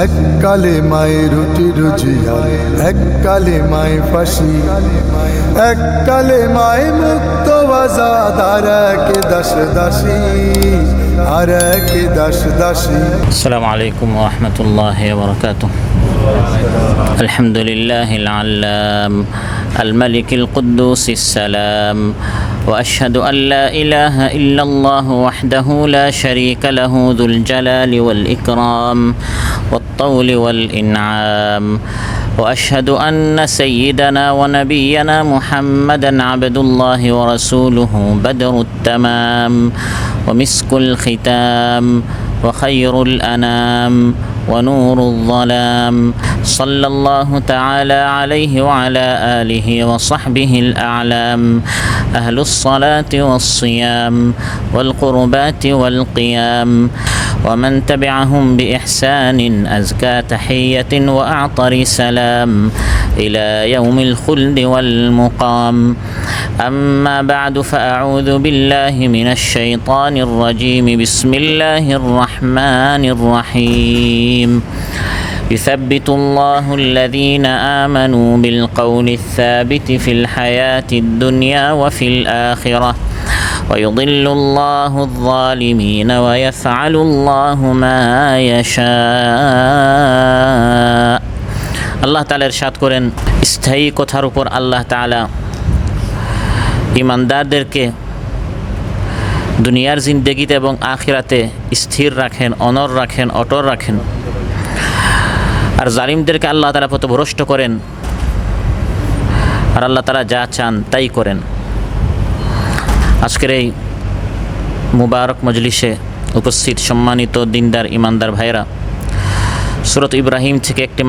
এক কালেমায় রুটি রুজিয়া, এক কালেমায় ফাঁসি, এক কালেমায় মুক্ত আজাদ, আর এক দাস দাসী, আর এক দাস দাসী। আসসালামু আলাইকুম ওয়া রাহমাতুল্লাহি ওয়া বারাকাতুহু। আলহামদুলিল্লাহিল আল্লাম আল মালিকিল কুদ্দুসিস সালাম ওয়া আশহাদু আল লা ইলাহা ইল্লাল্লাহু ওয়াহদাহু লা শারীকা লাহু যুল জালালি ওয়াল ইকরাম ওয়াত তাওলি ওয়াল ইনআম ওয়া আশহাদু আন্না সাইয়্যিদানা ওয়া নাবিয়্যানা মুহাম্মাদান আবদুল্লাহি ওয়া রাসূলুহু বাদরুত তামাম ওয়া মিসকুল খিতাম وخير الأنام ونور الظلام صلى الله تعالى عليه وعلى آله وصحبه الأعلام أهل الصلاة والصيام والقربات والقيام ومن تبعهم بإحسان أزكى تحية وأعطر سلام إلى يوم الخلد والمقام. أما بعد فأعوذ بالله من الشيطان الرجيم. بسم الله الرحمن الرحيم. يثبت الله الذين آمنوا بالقول الثابت في الحياة الدنيا وفي الآخرة ويضل الله الظالمين ويفعل الله ما يشاء. আল্লাহ তাআলা ইরশাদ করেন, স্থায়ী কথার উপর আল্লাহ তাআলা ইমানদারদেরকে দুনিয়ার জিন্দেগিতে এবং আখিরাতে স্থির রাখেন, অনর রাখেন, অটল রাখেন। আর জালিমদেরকে আল্লাহ তাআলা পথভ্রষ্ট করেন, আর আল্লাহ তাআলা যা চান তাই করেন। আজকের এই মুবারক মজলিসে উপস্থিত সম্মানিত দিনদার ইমানদার ভাইরা, সূরা ইব্রাহিম থেকে একটি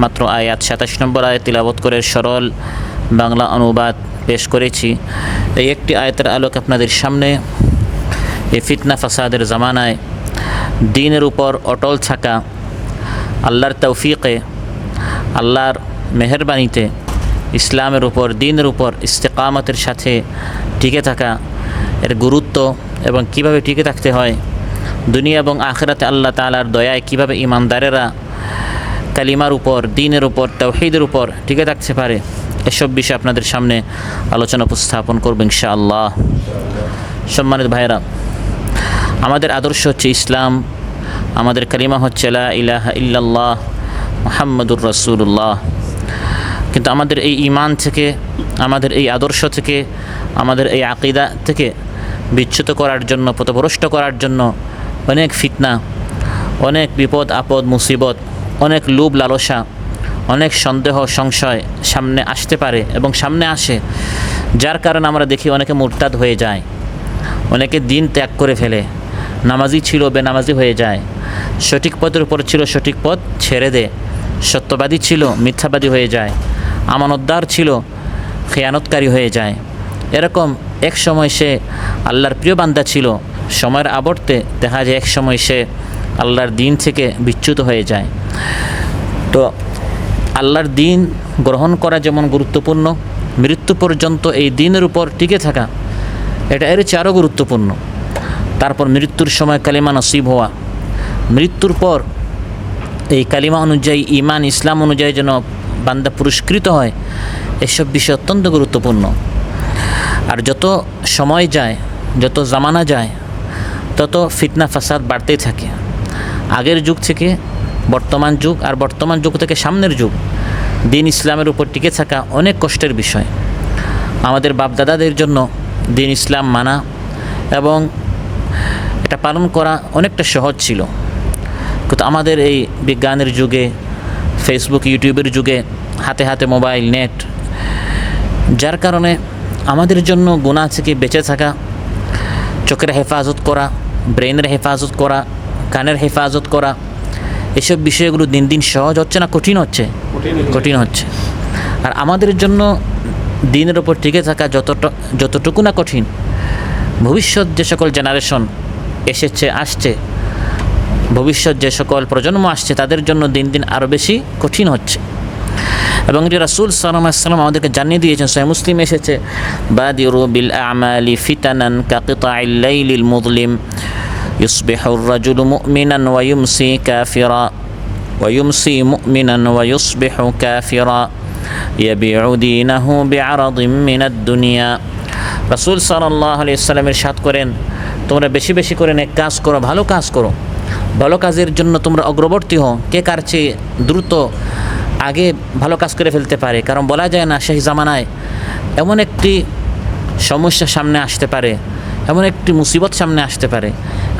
মাত্র আয়াত ২৭ নম্বর আয়াত তিলাওয়াত করে সরল বাংলা অনুবাদ পেশ করেছি। এই একটি আয়াতের আলোকে আপনাদের সামনে এই ফিতনা ফাসাদের জামানায় দ্বীনের উপর অটল থাকা, আল্লাহর তৌফিকে, আল্লাহর মেহেরবানিতে ইসলামের উপর, দ্বীনের উপর ইস্তেকামতের সাথে টিকে থাকা, এর গুরুত্ব এবং কিভাবে টিকে থাকতে হয়, দুনিয়া এবং আখিরাতে আল্লাহ তাআলার দয়ায় কিভাবে ইমানদারেরা কালিমার উপর, দ্বীনের উপর, তাওহীদের উপর টিকে থাকতে পারে, এসব বিষয়ে আপনাদের সামনে আলোচনা উপস্থাপন করব ইনশাআল্লাহ। সম্মানিত ভাইরা, আমাদের আদর্শ হচ্ছে ইসলাম, আমাদের কালিমা হচ্ছে লা ইলাহা ইল্লাল্লাহ মুহাম্মাদুর রাসূলুল্লাহ। কিন্তু আমাদের এই ঈমান থেকে, আমাদের এই আদর্শ থেকে, আমাদের এই আকীদা থেকে বিচ্যুত করার জন্য, পথভ্রষ্ট করার জন্য অনেক ফিতনা, অনেক বিপদ আপদ মুসিবত, অনেক লোভ লালসা, অনেক সন্দেহ সংশয় সামনে আসতে পারে এবং সামনে আসে, যার কারণে আমরা দেখি অনেকে মুরতাদ হয়ে যায়, অনেকে দিন ত্যাগ করে ফেলে, নামাজি ছিল বেনামাজি হয়ে যায়, সঠিক পথের উপর ছিল সঠিক পথ ছেড়ে দেয়, সত্যবাদী ছিল মিথ্যাবাদী হয়ে যায়, আমানতদার ছিল খেয়ানতকারী হয়ে যায়। এরকম এক সময় সে আল্লাহর প্রিয় বান্দা ছিল, সময়ের আবর্তে দেখা যায় এক সময় সে আল্লাহর দিন থেকে বিচ্যুত হয়ে যায়। তো আল্লাহর দিন গ্রহণ করা যেমন গুরুত্বপূর্ণ, মৃত্যু পর্যন্ত এই দিনের উপর টিকে থাকা এটা এর চেয়ে আরও গুরুত্বপূর্ণ। তারপর মৃত্যুর সময় কালিমা নসিব হওয়া, মৃত্যুর পর এই কালিমা অনুযায়ী, ঈমান ইসলাম অনুযায়ী যেন বান্দা পুরস্কৃত হয়, এসব বিষয় অত্যন্ত গুরুত্বপূর্ণ। আর যত সময় যায়, যত জামানা যায়, তত ফিতনা ফাসাদ বাড়তেই থাকে। আগের যুগ থেকে বর্তমান যুগ, আর বর্তমান যুগ থেকে সামনের যুগ, দিন ইসলামের উপর টিকে থাকা অনেক কষ্টের বিষয়। আমাদের বাপদাদাদের জন্য দিন ইসলাম মানা এবং এটা পালন করা অনেকটা সহজ ছিল। কিন্তু আমাদের এই বিজ্ঞানের যুগে, ফেসবুক ইউটিউবের যুগে, হাতে হাতে মোবাইল নেট, যার কারণে আমাদের জন্য গুনাহ থেকে বেঁচে থাকা, চোখের হেফাজত করা, ব্রেনের হেফাজত করা, কানের হেফাজত করা, এসব বিষয়গুলো দিন দিন সহজ হচ্ছে না কঠিন হচ্ছে? কঠিন হচ্ছে। আর আমাদের জন্য দিনের ওপর টিকে থাকা যতটুকু না কঠিন, ভবিষ্যৎ যে সকল জেনারেশন এসেছে, আসছে, ভবিষ্যৎ যে সকল প্রজন্ম আসছে, তাদের জন্য দিন দিন আরও বেশি কঠিন হচ্ছে। এবং এটি রাসূল সাল্লাল্লাহু আলাইহি ওয়াসাল্লাম আমাদেরকে জানিয়ে দিয়েছেন, সহিহ মুসলিম এসেছে, বাদিরু বিল আমালি ফিতানান কাকিতাইল লাইলিল মুযলিম ইউসবিহুর রাজুলু মুমিনান ওয়া ইউমসি কাফিরা ويمسي مؤمنا ويصبح كافرا يبيع دينه بعرض من الدنيا রাসূল সাল্লাল্লাহু আলাইহি ওয়াসাল্লাম ইরশাদ করেন, তোমরা বেশি বেশি করে নেক কাজ করো, ভালো কাজ করো, ভালো কাজের জন্য তোমরা অগ্রবর্তী হও। কে কার চেয়ে দ্রুত আগে ভালো কাজ করে ফেলতে পারে, কারণ বলা যায় না সেই জামানায় এমন একটি সমস্যা সামনে আসতে পারে, এমন একটি মুসিবত সামনে আসতে পারে,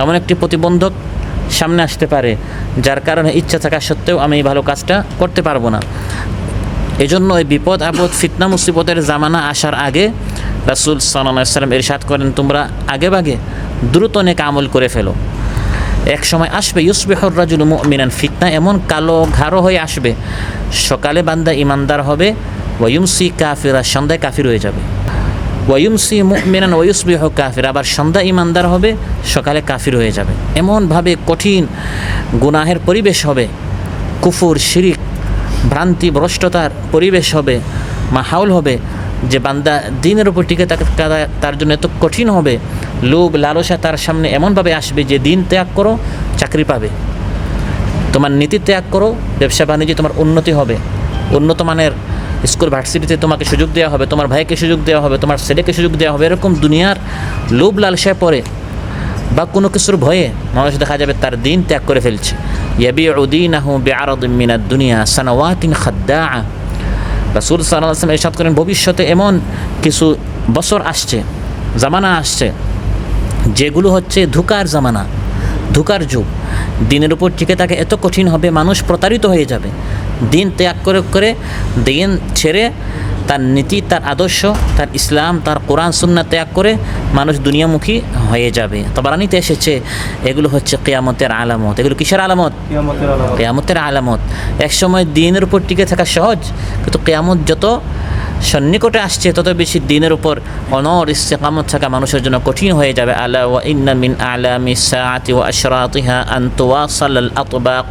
এমন একটি প্রতিবন্ধক সামনে আসতে পারে, যার কারণে ইচ্ছা থাকা সত্ত্বেও আমি এই ভালো কাজটা করতে পারবো না। এজন্য এই বিপদ আপদ ফিতনা মুসিবতের জামানা আসার আগে রাসূল সাল্লাল্লাহু আলাইহি ওয়াসাল্লাম ইরশাদ করেন, তোমরা আগে ভাগে দ্রুত নেক আমল করে ফেলো। এক সময় আসবে ইউসবিহুর রাজুলু মুমিনান, ফিতনা এমন কালো ঘাড়ো হয়ে আসবে, সকালে বান্দা ইমানদার হবে, ওয়ায়ুমসি কাফিরা, সন্ধ্যায় কাফির হয়ে যাবে। ওয়ায়ুমসি মুমিনান ওয়ায়ুসবিহু কাফির, আবার সন্ধ্যা ইমানদার হবে, সকালে কাফির হয়ে যাবে। এমনভাবে কঠিন গুনাহের পরিবেশ হবে, কুফর শিরিক ভ্রান্তি ভ্রষ্টতার পরিবেশ হবে, মাহাউল হবে, যে বান্দা দিনের উপর টিকে তার জন্য এত কঠিন হবে। লোভ লালসা তার সামনে এমনভাবে আসবে যে দিন ত্যাগ করো চাকরি পাবে, তোমার নীতি ত্যাগ করো ব্যবসা বাণিজ্যে তোমার উন্নতি হবে, উন্নত মানের স্কুল ভার্সিটিতে তোমাকে সুযোগ দেওয়া হবে, তোমার ভাইকে সুযোগ দেওয়া হবে, তোমার ছেলেকে সুযোগ দেওয়া হবে। এরকম দুনিয়ার লোভ লালসায় পড়ে বা কোনো কিছুর ভয়ে মানুষ দেখা যাবে তার দিন ত্যাগ করে ফেলছে। ইয়াবিউ দীনাহু বিআরাদিন মিনাদ দুনিয়া সানাওয়াতিন খাদ্দাআ, রাসূল সাল্লাল্লাহু আলাইহি ওয়াসাল্লাম ইরশাদ করেন, ভবিষ্যতে এমন কিছু বছর আসছে, জামানা আসছে, যেগুলো হচ্ছে ধোঁকার জামানা, ধোঁকার যুগ। দিনের উপর টিকে থাকে এত কঠিন হবে, মানুষ প্রতারিত হয়ে যাবে। দিন ত্যাগ করে করে দিন ছেড়ে তার নীতি, তার আদর্শ, তার ইসলাম, তার কোরআন সুন্নাহ ত্যাগ করে মানুষ দুনিয়ামুখী হয়ে যাবে। তাবরানীতে এসেছে এগুলো হচ্ছে কিয়ামতের আলামত। এগুলো কিসের আলামত? কিয়ামতের আলামত। একসময় দিনের উপর টিকে থাকা সহজ, কিন্তু কিয়ামত যত সন্নিকটে আসছে তত বেশি দিনের উপর অনর ইস্তেকামত থাকা মানুষের জন্য কঠিন হয়ে যাবে। আলা ওয়া ইন্না মিন আলামিস সাআতি ওয়া আশরাতিহা আন তুওয়াসাল আল আতবাক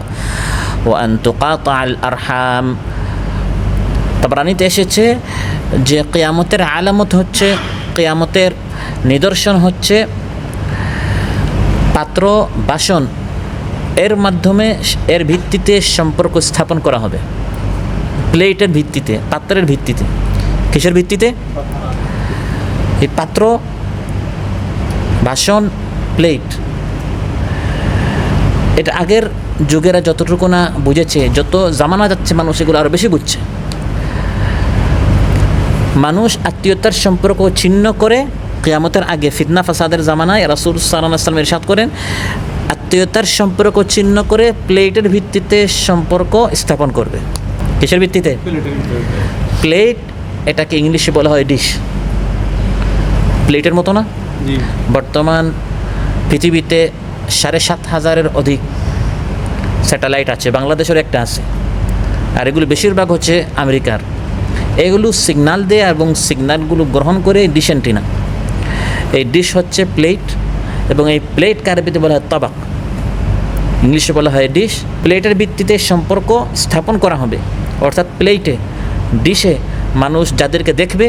ওয়া আন তুকাতা আল আরহাম। তাবরানীতে এসেছে যে কিয়ামতের আলামত হচ্ছে, কিয়ামতের নিদর্শন হচ্ছে পাত্র বাসন এর মাধ্যমে, এর ভিত্তিতে সম্পর্ক স্থাপন করা হবে। প্লেটের ভিত্তিতে, পাত্রের ভিত্তিতে। কিসের ভিত্তিতে? এই পাত্র বাসন প্লেট, এটা আগের যুগেরা যতটুকু না বুঝেছে, যত জামানা যাচ্ছে মানুষ এগুলো আরও বেশি বুঝছে। মানুষ আত্মীয়তার সম্পর্ক ছিন্ন করে কিয়ামতের আগে ফিতনা ফাসাদের জামানায় রাসূল সাল্লাল্লাহু আলাইহি ওয়াসাল্লাম ইরশাদ করেন, আত্মীয়তার সম্পর্ক ছিন্ন করে প্লেটের ভিত্তিতে সম্পর্ক স্থাপন করবে। কিসের ভিত্তিতে? প্লেট, এটাকে ইংলিশে বলা হয় ডিশ। প্লেটের মতো না? বর্তমান পৃথিবীতে ৭,৫০০-এর অধিক স্যাটেলাইট আছে, বাংলাদেশের একটা আছে, আর এগুলো বেশিরভাগ হচ্ছে আমেরিকার। এগুলো সিগন্যাল দেয় এবং সিগন্যালগুলো গ্রহণ করে ডিশ অ্যান্টিনা। এই ডিশ হচ্ছে প্লেট, এবং এই প্লেটকে আরবিতে বলা হয় তাবাক, ইংলিশে বলা হয় ডিশ। প্লেটের ভিত্তিতে সম্পর্ক স্থাপন করা হবে, অর্থাৎ প্লেটে ডিশে মানুষ যাদেরকে দেখবে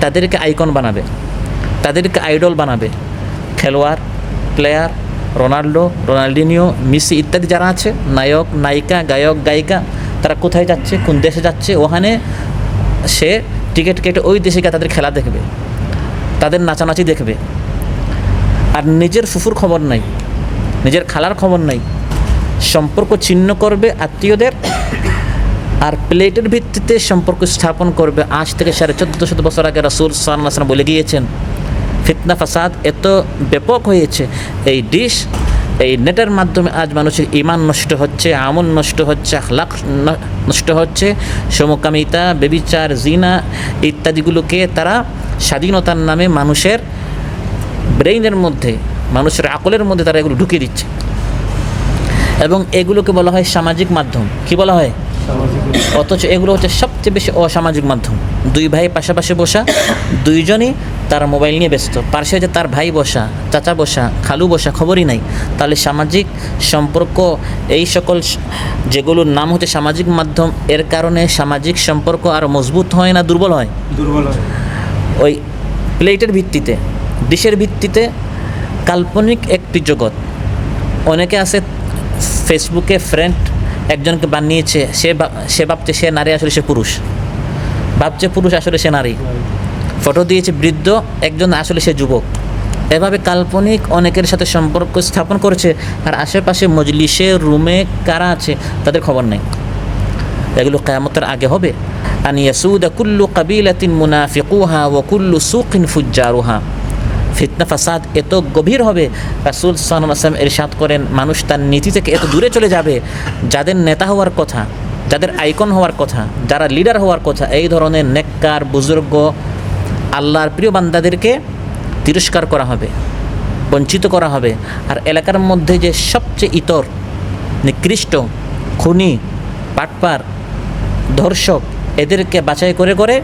তাদেরকে আইকন বানাবে, তাদেরকে আইডল বানাবে। খেলোয়াড়, প্লেয়ার, রোনাল্ডো, রোনাল্ডিনিও, মেসি ইত্যাদি যারা আছে, নায়ক নায়িকা, গায়ক গায়িকা, তারা কোথায় যাচ্ছে, কোন দেশে যাচ্ছে, ওখানে সে টিকিট কেটে ওই দেশে গিয়ে তাদের খেলা দেখবে, তাদের নাচানাচি দেখবে। আর নিজের ফুফুর খবর নাই, নিজের খালার খবর নাই। সম্পর্ক ছিন্ন করবে আত্মীয়দের, আর প্লেটের ভিত্তিতে সম্পর্ক স্থাপন করবে। আজ থেকে 1450 বছর আগে রাসূল সাল্লাল্লাহু আলাইহি ওয়াসাল্লাম বলে গিয়েছেন, ফিতনা ফাসাদ এত ব্যাপক হয়েছে, এই ডিশ, এই নেটের মাধ্যমে আজ মানুষের ঈমান নষ্ট হচ্ছে, আমল নষ্ট হচ্ছে, আখলাক নষ্ট হচ্ছে। সমকামিতা, ব্যভিচার, জিনা ইত্যাদিগুলোকে তারা স্বাধীনতার নামে মানুষের ব্রেইনের মধ্যে, মানুষের আকলের মধ্যে তারা এগুলো ঢুকিয়ে দিচ্ছে, এবং এগুলোকে বলা হয় সামাজিক মাধ্যম। কি বলা হয়? অথচ এগুলো হচ্ছে সবচেয়ে বেশি অসামাজিক মাধ্যম। দুই ভাই পাশাপাশি বসা, দুইজনই তার মোবাইল নিয়ে ব্যস্ত, পাশে যে তার ভাই বসা, চাচা বসা, খালু বসা, খবরই নাই। তাহলে সামাজিক সম্পর্ক, এই সকল যেগুলোর নাম হচ্ছে সামাজিক মাধ্যম, এর কারণে সামাজিক সম্পর্ক আরও মজবুত হয় না দুর্বল হয়? দুর্বল হয়। ওই প্লেটের ভিত্তিতে, ডিশের ভিত্তিতে কাল্পনিক একটি জগৎ। অনেকে আছে ফেসবুকে ফ্রেন্ড একজনকে বানিয়েছে, সে ভাবছে সে নারী, আসলে সে পুরুষ, ভাবছে পুরুষ, আসলে সে নারী। ফটো দিয়েছে বৃদ্ধ একজন, আসলে সে যুবক। এভাবে কাল্পনিক অনেকের সাথে সম্পর্ক স্থাপন করেছে, আর আশেপাশে মজলিসে রুমে কারা আছে তাদের খবর নেই। এগুলো কিয়ামতের আগে হবে। আন ইয়াসুদা কুল্লু কাবিলাতিন মুনাফিকুহা ওয়া কুল্লু সুকিন ফুজ্জারুহা। ফিতনা ফাসাদ এত গভীর হবে, রাসূল সাল্লাল্লাহু আলাইহি ওয়াসাল্লাম ইরশাদ করেন, মানুষ তার নীতি থেকে এত দূরে চলে যাবে, যাদের নেতা হওয়ার কথা, যাদের আইকন হওয়ার কথা, যারা লিডার হওয়ার কথা, এই ধরনের নেককার বুজুর্গ আল্লাহর প্রিয় বান্দাদেরকে তিরস্কার করা হবে, বঞ্চিত করা হবে। আর এলাকার মধ্যে যে সবচেয়ে ইতর, নিকৃষ্ট, খুনি, পাটপার, ধর্ষক, এদেরকে বাছাই করে করে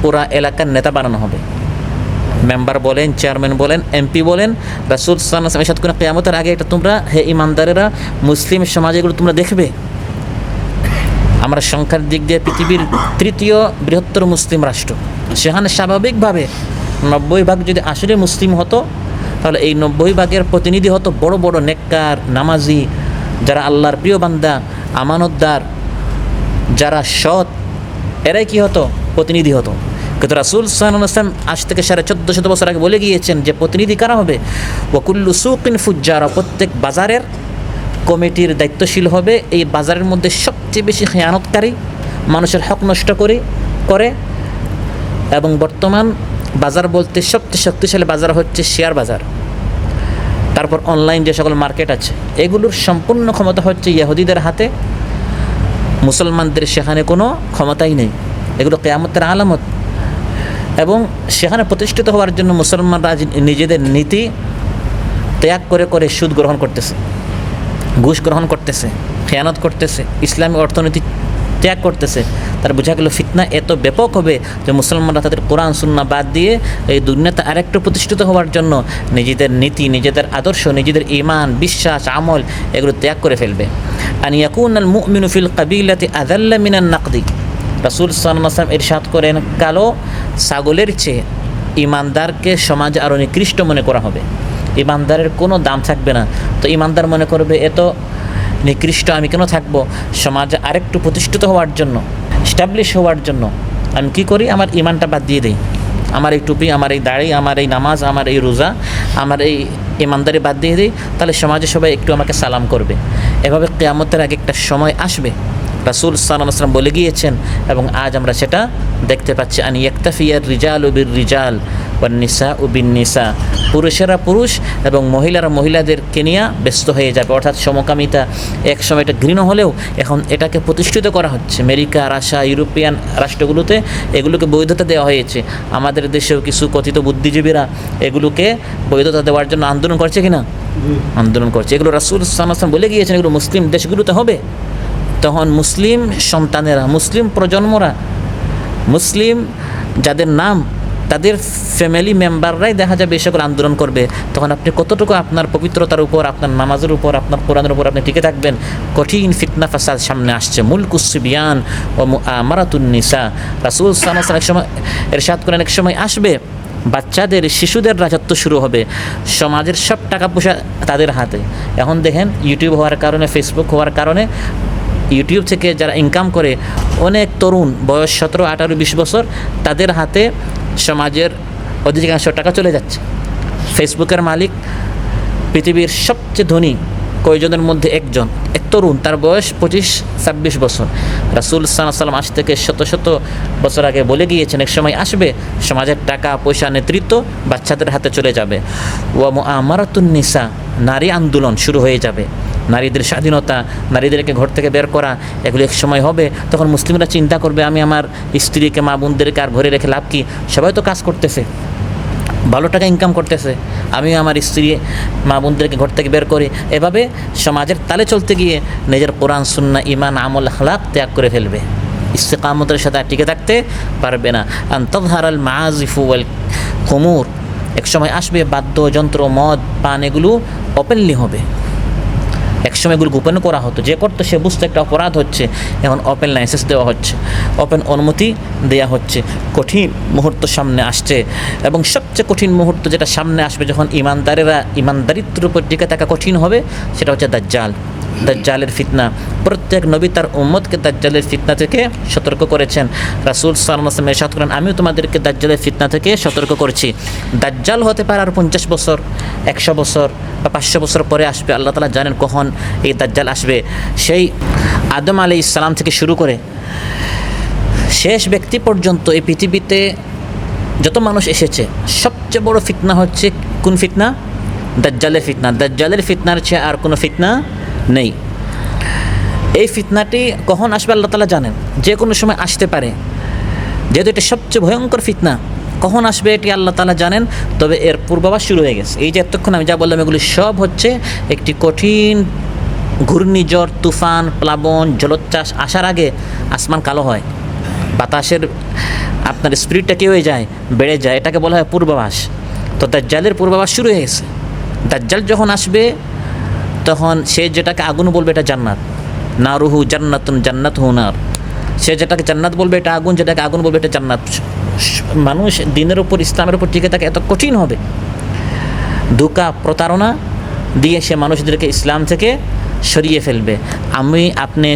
পুরা এলাকার নেতা বানানো হবে। মেম্বার বলেন, চেয়ারম্যান বলেন, এমপি বলেন। রাসূল সাল্লাল্লাহু আলাইহি ওয়াসাল্লাম ইরশাদ করেন, কিয়ামতের আগে এটা তোমরা, হে ইমানদারেরা, মুসলিম সমাজে এগুলো তোমরা দেখবে। আমরা সংখ্যার দিক দিয়ে পৃথিবীর তৃতীয় বৃহত্তর মুসলিম রাষ্ট্র। সেখানে স্বাভাবিকভাবে 90 ভাগ যদি আসলে মুসলিম হতো, তাহলে এই 90 ভাগের প্রতিনিধি হতো বড় বড় নেককার, নামাজি, যারা আল্লাহর প্রিয় বান্দা, আমানতদার, যারা সৎ, এরাই কি হতো? প্রতিনিধি হতো। কিন্তু রাসূল সাল্লাল্লাহু আলাইহি ওয়াসাল্লাম আজ থেকে 1450 বছর আগে বলে গিয়েছেন যে প্রতিনিধি কারা হবে? ওয়া কুল্লু সুকিন ফুজ্জারা, প্রত্যেক বাজারের কমিটির দায়িত্বশীল হবে এই বাজারের মধ্যে সবচেয়ে বেশি খেয়ানতকারী, মানুষের হক নষ্ট করে। এবং বর্তমান বাজার বলতে সবচেয়ে শক্তিশালী বাজার হচ্ছে শেয়ার বাজার, তারপর অনলাইন যে সকল মার্কেট আছে, এগুলোর সম্পূর্ণ ক্ষমতা হচ্ছে ইহুদিদের হাতে। মুসলমানদের সেখানে কোনো ক্ষমতাই নেই। এগুলো কিয়ামতের আলামত। এবং সেখানে প্রতিষ্ঠিত হওয়ার জন্য মুসলমানরা নিজেদের নীতি ত্যাগ করে করে সুদ গ্রহণ করতেছে, ঘুষ গ্রহণ করতেছে, খেয়ানত করতেছে, ইসলামী অর্থনীতি ত্যাগ করতেছে। তার বোঝা গেল ফিতনা এত ব্যাপক হবে যে মুসলমানরা তাদের কোরআন সুন্নাহ বাদ দিয়ে এই দুনিয়াতে আরেকটু প্রতিষ্ঠিত হওয়ার জন্য নিজেদের নীতি, নিজেদের আদর্শ, নিজেদের ঈমান, বিশ্বাস, আমল এগুলো ত্যাগ করে ফেলবে। আন ইয়াকুনাল মুমিনু ফিল কাবিলাতি আযাল্লা মিনান নাকদি। রাসূল সাল্লাল্লাহু আলাইহি ওয়াসাল্লাম ইরশাদ করেন, কালো ছাগলের চেয়ে ঈমানদারকে সমাজে আরও নিকৃষ্ট মনে করা হবে। ঈমানদারের কোনো দাম থাকবে না। তো ঈমানদার মনে করবে এত নিকৃষ্ট, আমি কেন থাকবো? সমাজে আরেকটু প্রতিষ্ঠিত হওয়ার জন্য, স্টাবলিশ হওয়ার জন্য আমি কি করি? আমার ঈমানটা বাদ দিয়ে দিই। আমার এই টুপি, আমার এই দাড়ি, আমার এই নামাজ, আমার এই রোজা, আমার এই ঈমানদারি বাদ দিয়ে দিই, তাহলে সমাজে সবাই একটু আমাকে সালাম করবে। এভাবে কিয়ামতের আগে একটা সময় আসবে, রাসূল সাল্লাল্লাহু আলাইহি ওয়াসাল্লাম বলে গিয়েছেন, এবং আজ আমরা সেটা দেখতে পাচ্ছি। আন ইয়াকতাফিয়ার রিজালু বির রিজাল ওয়ান নিসাউ বিন নিসা। পুরুষেরা পুরুষ এবং মহিলারা মহিলাদেরকে নিয়ে ব্যস্ত হয়ে যাবে, অর্থাৎ সমকামিতা। এক সময় এটা ঘৃণ্য হলেও এখন এটাকে প্রতিষ্ঠিত করা হচ্ছে। আমেরিকা, রাশিয়া, ইউরোপিয়ান রাষ্ট্রগুলোতে এগুলোকে বৈধতা দেওয়া হয়েছে। আমাদের দেশেও কিছু কথিত বুদ্ধিজীবীরা এগুলোকে বৈধতা দেওয়ার জন্য আন্দোলন করছে কিনা? আন্দোলন করছে। এগুলো রাসূল সাল্লাল্লাহু আলাইহি ওয়াসাল্লাম বলে গিয়েছেন, এগুলো মুসলিম দেশগুলোতে হবে। তখন মুসলিম সন্তানেরা, মুসলিম প্রজন্মরা, মুসলিম যাদের নাম, তাদের ফ্যামিলি মেম্বাররাই দেখা যাবে এই সকল আন্দোলন করবে। তখন আপনি কতটুকু আপনার পবিত্রতার উপর, আপনার নামাজের উপর, আপনার কোরআনের উপর আপনি টিকে থাকবেন? কঠিন ফিতনা ফাসাদ সামনে আসছে। মুলকুস সিবিয়ান ও মুআমারাতুন নিসা। রাসূল সাল্লাল্লাহু আলাইহি ওয়াসাল্লাম এক সময় ইরশাদ করেন, এক সময় আসবে বাচ্চাদের, শিশুদের রাজত্ব শুরু হবে, সমাজের সব টাকা পয়সা তাদের হাতে। এখন দেখেন ইউটিউব হওয়ার কারণে, ফেসবুক হওয়ার কারণে, ইউটিউব থেকে যারা ইনকাম করে, অনেক তরুণ বয়স 17, 18, 20 বছর, তাদের হাতে সমাজের অধিকাংশ টাকা চলে যাচ্ছে। ফেসবুকের মালিক পৃথিবীর সবচেয়ে ধনী কয়জনের মধ্যে একজন, এক তরুণ, তার বয়স 25-26 বছর। রাসূল সাল্লাল্লাহু আলাইহি ওয়াসাল্লাম আজ থেকে শত শত বছর আগে বলে গিয়েছেন, এক সময় আসবে সমাজের টাকা পয়সা, নেতৃত্ব বাচ্চাদের হাতে চলে যাবে। ওয়া মুআমারাতুন নিসা, নারী আন্দোলন শুরু হয়ে যাবে। নারীদের স্বাধীনতা, নারীদেরকে ঘর থেকে বের করা, এগুলো এক সময় হবে। তখন মুসলিমরা চিন্তা করবে, আমি আমার স্ত্রীকে, মা বোনদেরকে আর ঘরে রেখে লাভ কি? সবাই তো কাজ করতেছে, ভালো টাকা ইনকাম করতেছে, আমিও আমার স্ত্রী, মা বোনদেরকে ঘর থেকে বের করি। এভাবে সমাজের তালে চলতে গিয়ে নিজের কোরআন সুন্নাহ, ঈমান, আমল, আখলাক ত্যাগ করে ফেলবে। ইস্তিকামতের সাথে টিকে থাকতে পারবে না। আন তাযহারাল মাআজিফু ওয়াল খুমুর। এক সময় আসবে বাদ্যযন্ত্র, মদ, পান এগুলো ওপেনলি হবে। একসময় এগুলো গোপন করা হতো, যে করতো সে বুঝতো একটা অপরাধ হচ্ছে। এখন ওপেন লাইসেন্স দেওয়া হচ্ছে, ওপেন অনুমতি দেওয়া হচ্ছে। কঠিন মুহূর্ত সামনে আসছে, এবং সবচেয়ে কঠিন মুহূর্ত যেটা সামনে আসবে যখন ইমানদারেরা ইমানদারিত্বের উপর টিকে থাকা কঠিন হবে, সেটা হচ্ছে দাজ্জাল। দাজ্জালের ফিতনা। প্রত্যেক নবী তার উম্মতকে দাজ্জালের ফিতনা থেকে সতর্ক করেছেন। রাসূল সাল্লাল্লাহু আলাইহি ওয়াসাল্লাম ইরশাদ করেন, আমিও তোমাদেরকে দাজ্জালের ফিতনা থেকে সতর্ক করছি। দাজ্জাল হতে পারে আর 50 বছর, 100 বছর বা 500 বছর পরে আসবে। আল্লাহ তাআলা জানেন কখন এই দাজ্জাল আসবে। সেই আদম আলাইহিস সালাম থেকে শুরু করে শেষ ব্যক্তি পর্যন্ত এই পৃথিবীতে যত মানুষ এসেছে, সবচেয়ে বড় ফিতনা হচ্ছে কোন ফিতনা? দাজ্জালের ফিতনা। দাজ্জালের ফিতনার চেয়ে আর কোনো ফিতনা নেই। এই ফিতনাটি কখন আসবে আল্লাহ তাআলা জানেন, যে কোনো সময় আসতে পারে। যেহেতু এটা সবচেয়ে ভয়ঙ্কর ফিতনা, কখন আসবে এটি আল্লাহ তাআলা জানেন। তবে এর পূর্বাভাস শুরু হয়ে গেছে। এই যে এতক্ষণ আমি যা বললাম, এগুলি সব হচ্ছে একটি কঠিন ঘূর্ণিঝড়, তুফান, প্লাবন, জলোচ্ছ্বাস আসার আগে আসমান কালো হয়, বাতাসের আপনার স্পিডটা কী হয়ে যায়, বেড়ে যায়। এটাকে বলা হয় পূর্বাভাস। তো দাজ্জালের পূর্বাভাস শুরু হয়ে গেছে। দাজ্জাল যখন আসবে তখন সে যেটাকে আগুন বলবে এটা জান্নাত, নারুহু জান্নাতুন জান্নাতুহু নার। সে যেটাকে জান্নাত বলবে এটা আগুন, যেটাকে আগুন বলবে এটা জান্নাত। মানুষ দিনের উপর, ইসলামের উপর টিকে থাকে এত কঠিন হবে। ধোঁকা, প্রতারণা দিয়ে সে মানুষদেরকে ইসলাম থেকে সরিয়ে ফেলবে। আপনি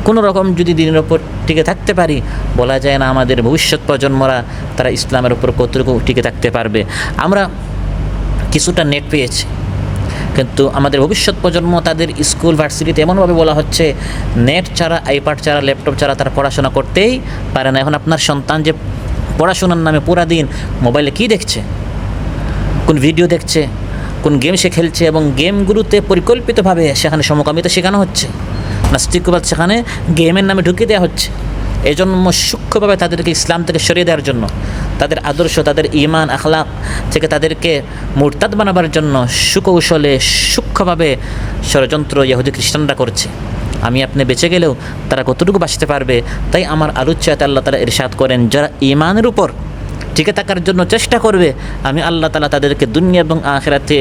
কোনো রকম যদি দিনের উপর টিকে থাকতে পারি, বলা যায় না আমাদের ভবিষ্যৎ প্রজন্মরা তারা ইসলামের উপর কতটুকু টিকে থাকতে পারবে। আমরা কিছুটা নেট পেয়েছি, কিন্তু আমাদের ভবিষ্যৎ প্রজন্ম তাদের স্কুল ভার্সিটিতে এমনভাবে বলা হচ্ছে নেট ছাড়া, আইপ্যাড ছাড়া, ল্যাপটপ ছাড়া তারা পড়াশোনা করতেই পারে না। এখন আপনার সন্তান যে পড়াশোনার নামে পুরা দিন মোবাইলে কী দেখছে, কোন ভিডিও দেখছে, কোন গেম সে খেলছে, এবং গেমগুলোতে পরিকল্পিতভাবে সেখানে সমকামিতা শেখানো হচ্ছে, নাস্তিকবাদ সেখানে গেমের নামে ঢুকিয়ে দেওয়া হচ্ছে। এই জন্য সূক্ষ্মভাবে তাদেরকে ইসলাম থেকে সরিয়ে দেওয়ার জন্য, তাদের আদর্শ, তাদের ঈমান আখলাক থেকে তাদেরকে মুরতাদ বানাবার জন্য সুকৌশলে সূক্ষ্মভাবে ষড়যন্ত্র ইহুদি খ্রিস্টানরা করছে। আমি আপনি বেঁচে গেলেও তারা কতটুকু বাঁচতে পারবে। তাই আমার আলোচ্যাতে আল্লাহ তাআলা ইরশাদ করেন, যারা ঈমানের উপর টিকে থাকার জন্য চেষ্টা করবে, আমি আল্লাহ তাআলা তাদেরকে দুনিয়া এবং আখিরাতে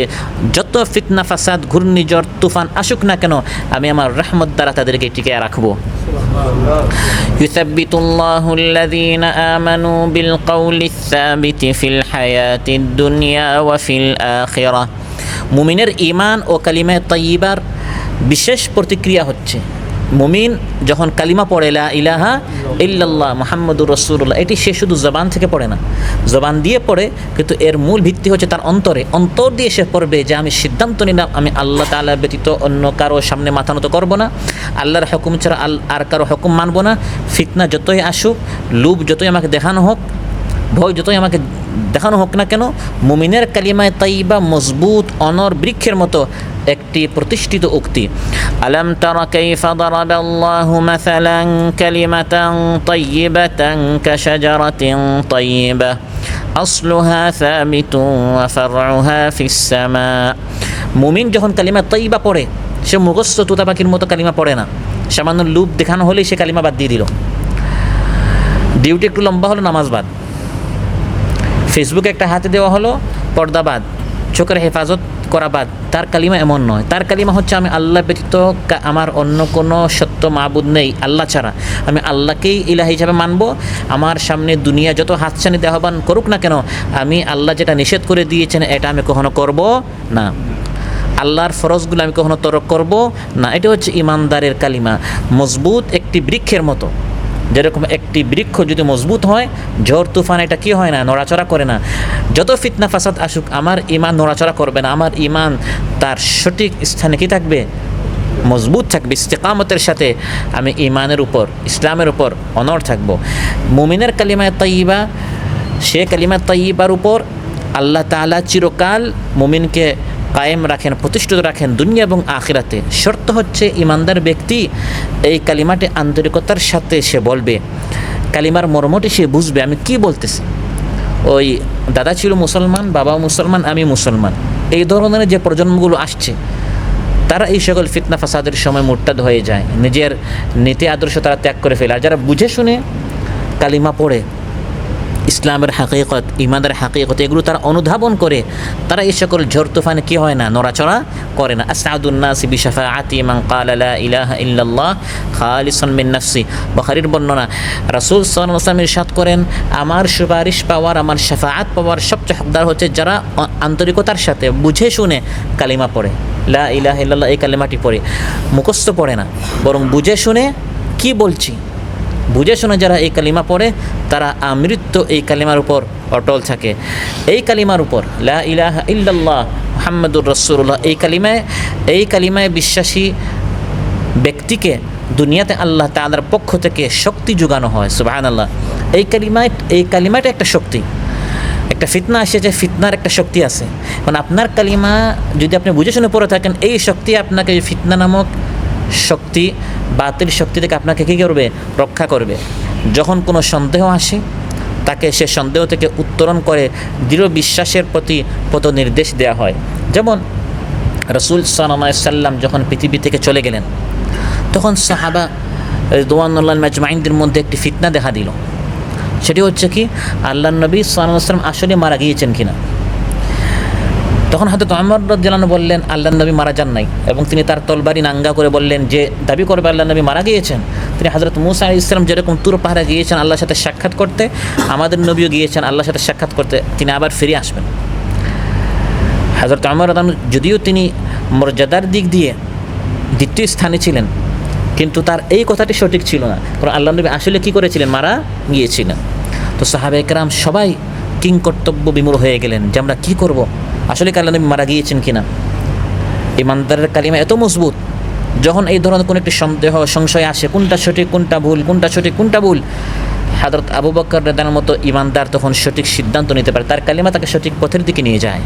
যত ফিতনা, ফাসাদ, ঘূর্ণিঝড়, তুফান আসুক না কেন, আমি আমার রহমত দ্বারা তাদেরকে টিকে রাখবো। ইউসাব্বিতুল্লাহু আল্লাযীনা আমানু বিল কওলি সাবিতি ফিল হায়াতিদ দুনিয়া ওয়া ফিল আখিরাহ। মুমিনের ঈমান ও কালিমা তাইয়্যিবার বিশেষ প্রতিক্রিয়া হচ্ছে, মুমিন যখন কালিমা পড়ে লা ইলাহা ইল্লাল্লাহ মুহাম্মাদুর রাসূলুল্লাহ, এটি সে শুধু জবান থেকে পড়ে না, জবান দিয়ে পড়ে, কিন্তু এর মূল ভিত্তি হচ্ছে তার অন্তরে। অন্তর দিয়ে সে পড়বে যে আমি সিদ্ধান্ত নিলাম আমি আল্লাহ তাআলা ব্যতীত অন্য কারো সামনে মাথা নত করব না, আল্লাহর হুকুম ছাড়া আর কারো হুকুম মানব না। ফিতনা যতই আসুক, লোভ যতই আমাকে দেখানো হোক, ভয় যতই আমাকে দেখানো হোক না কেন, মুমিনের কালিমায়ে তাইয়্যিবা মজবুত অনর বৃক্ষের মতো একটি প্রতিষ্ঠিত উক্তি। আলাম তারা কাইফা দারাবাল্লাহু মাসালান কালিমাতান তাইয়্যিবাতান কাশাজারাতিন তাইয়্যিবা আসলুহা সাবিতুন ওয়া ফারউহা ফিস সামা। মুমিন যখন কালিমা তাইয়্যিবা পড়ে, সে মুখস্থ তোতা পাখির মতো কালিমা পড়ে না। সামান্য লোভ দেখানো হলেই সে কালিমা বাদ দিয়ে দিল। ডিউটি একটু লম্বা হলো, নামাজ বাদ। ফেসবুকে একটা হাতে দেওয়া হলো, পর্দা বাদ। চোখের হেফাজত করা বাদ। তার কালিমা এমন নয়। তার কালিমা হচ্ছে আমি আল্লাহ ব্যতীত আমার অন্য কোনো সত্য মাবুদ নেই আল্লাহ ছাড়া। আমি আল্লাহকেই ইলাহ হিসাবে মানব। আমার সামনে দুনিয়া যত হাতছানিতে আহ্বান করুক না কেন, আমি আল্লাহ যেটা নিষেধ করে দিয়েছেন এটা আমি কখনো করব না। আল্লাহর ফরজগুলো আমি কখনো তরক করব না। এটা হচ্ছে ইমানদারের কালিমা। মজবুত একটি বৃক্ষের মতো। যেরকম একটি বৃক্ষ যদি মজবুত হয়, ঝড় তুফান এটা কি হয় না, নড়াচড়া করে না। যত ফিতনা ফাসাদ আসুক, আমার ঈমান নড়াচড়া করবে না। আমার ঈমান তার সঠিক স্থানে কি থাকবে, মজবুত থাকবে। ইস্তেকামতের সাথে আমি ঈমানের উপর, ইসলামের উপর অনড় থাকব। মুমিনের কালিমায়ে তাইয়্যিবা, সে কালিমা তাইয়্যিবার উপর আল্লাহ তাআলা চিরকাল মুমিনকে কায়েম রাখেন, প্রতিষ্ঠিত রাখেন দুনিয়া এবং আখিরাতে। শর্ত হচ্ছে ইমানদার ব্যক্তি এই কালিমাটি আন্তরিকতার সাথে সে বলবে, কালিমার মর্মটি সে বুঝবে আমি কি বলতেছি। ওই দাদা ছিল মুসলমান, বাবা মুসলমান, আমি মুসলমান, এই ধরনের যে প্রজন্মগুলো আসছে, তারা এই সকল ফিতনা ফাসাদের সময় মুরতাদ হয়ে যায়, নিজের নীতি আদর্শ তারা ত্যাগ করে ফেলে। আর যারা বুঝে শুনে কালিমা পড়ে, ইসলামের হাকিকত, ইমানের হাকিকত এগুলো তারা অনুধাবন করে, তারা এই সকল ঝড় তুফানে কি হয় না, নড়াচড়া করে না। আসআদুন নাসি বিশাফাআতি মান ক্বালা লা ইলাহা ইল্লাল্লাহ খালিসান মিন নাফসি। বুখারীর বর্ণনা, রাসূল সাল্লাল্লাহু আলাইহি ওয়াসাল্লাম ইরশাদ করেন, আমার সুপারিশ পাওয়ার, আমার শাফাআত পাওয়ার সবচেয়ে হকদার হচ্ছে যারা আন্তরিকতার সাথে বুঝে শুনে কালিমা পড়ে। লা ইলাহা ইল্লাল্লাহ এই কালিমাটি পড়ে, মুখস্থ পড়ে না, বরং বুঝে শুনে কি বলছি, বুঝে শুনে যারা এই কালিমা পড়ে তারা আমৃত্যু এই কালিমার উপর অটল থাকে। এই কালিমার উপর লা ইলাহা ইল্লাল্লাহ মুহাম্মাদুর রাসূলুল্লাহ এই কালিমায় বিশ্বাসী ব্যক্তিকে দুনিয়াতে আল্লাহ তাআলার পক্ষ থেকে শক্তি যোগানো হয়। সুবহানাল্লাহ। এই কালিমাটা একটা শক্তি। একটা ফিতনা এসেছে, ফিতনার একটা শক্তি আছে। মানে আপনার কালিমা যদি আপনি বুঝে শুনে পড়ে থাকেন, এই শক্তি আপনাকে ফিতনা নামক শক্তি, বাতিল শক্তি থেকে আপনাকে কী করবে? রক্ষা করবে। যখন কোনো সন্দেহ আসে তাকে সে সন্দেহ থেকে উত্তরণ করে দৃঢ় বিশ্বাসের প্রতি পথ নির্দেশ দেওয়া হয়। যেমন রাসূল সাল্লাল্লাহু আলাইহি সাল্লাম যখন পৃথিবী থেকে চলে গেলেন, তখন সাহাবা রিদওয়ানুল্লাহ আজমাইনদের মধ্যে একটি ফিতনা দেখা দিল। সেটি হচ্ছে কি, আল্লাহর নবী সাল্লাল্লাহু আলাইহি ওয়াসাল্লাম আসলে মারা গিয়েছেন কিনা। তখন হযরত ওমর রাদিয়াল্লাহু আনহু বললেন আল্লাহর নবী মারা যান নাই, এবং তিনি তার তলবারি নাঙ্গা করে বললেন যে দাবি করবে আল্লাহর নবী মারা গিয়েছেন। তিনি হযরত মুসা আলাইহিস সালাম যেরকম তুর পাহাড়ে গিয়েছেন আল্লাহর সাথে সাক্ষাৎ করতে, আমাদের নবীও গিয়েছেন আল্লাহর সাথে সাক্ষাৎ করতে, তিনি আবার ফিরে আসবেন। হযরত ওমর রাদিয়াল্লাহু আনহু যদিও তিনি মর্যাদার দিক দিয়ে দ্বিতীয় স্থানে ছিলেন, কিন্তু তার এই কথাটি সঠিক ছিল না, কারণ আল্লাহর নবী আসলে কী করেছিলেন? মারা গিয়েছিলেন। তো সাহাবায়ে কেরাম সবাই কিংকর্তব্য বিমূঢ় হয়ে গেলেন যে আমরা কী করব, আসলে কি আল্লাহর নবী মারা গিয়েছেন কিনা। ইমানদারের কালিমা এত মজবুত, যখন এই ধরনের কোনো একটি সন্দেহ সংশয় আসে, কোনটা সঠিক কোনটা ভুল, কোনটা সঠিক কোনটা ভুল, হযরত আবু বকর রাদিয়াল্লাহু আনহুর মতো ইমানদার তখন সঠিক সিদ্ধান্ত নিতে পারে, তার কালিমা তাকে সঠিক পথের দিকে নিয়ে যায়।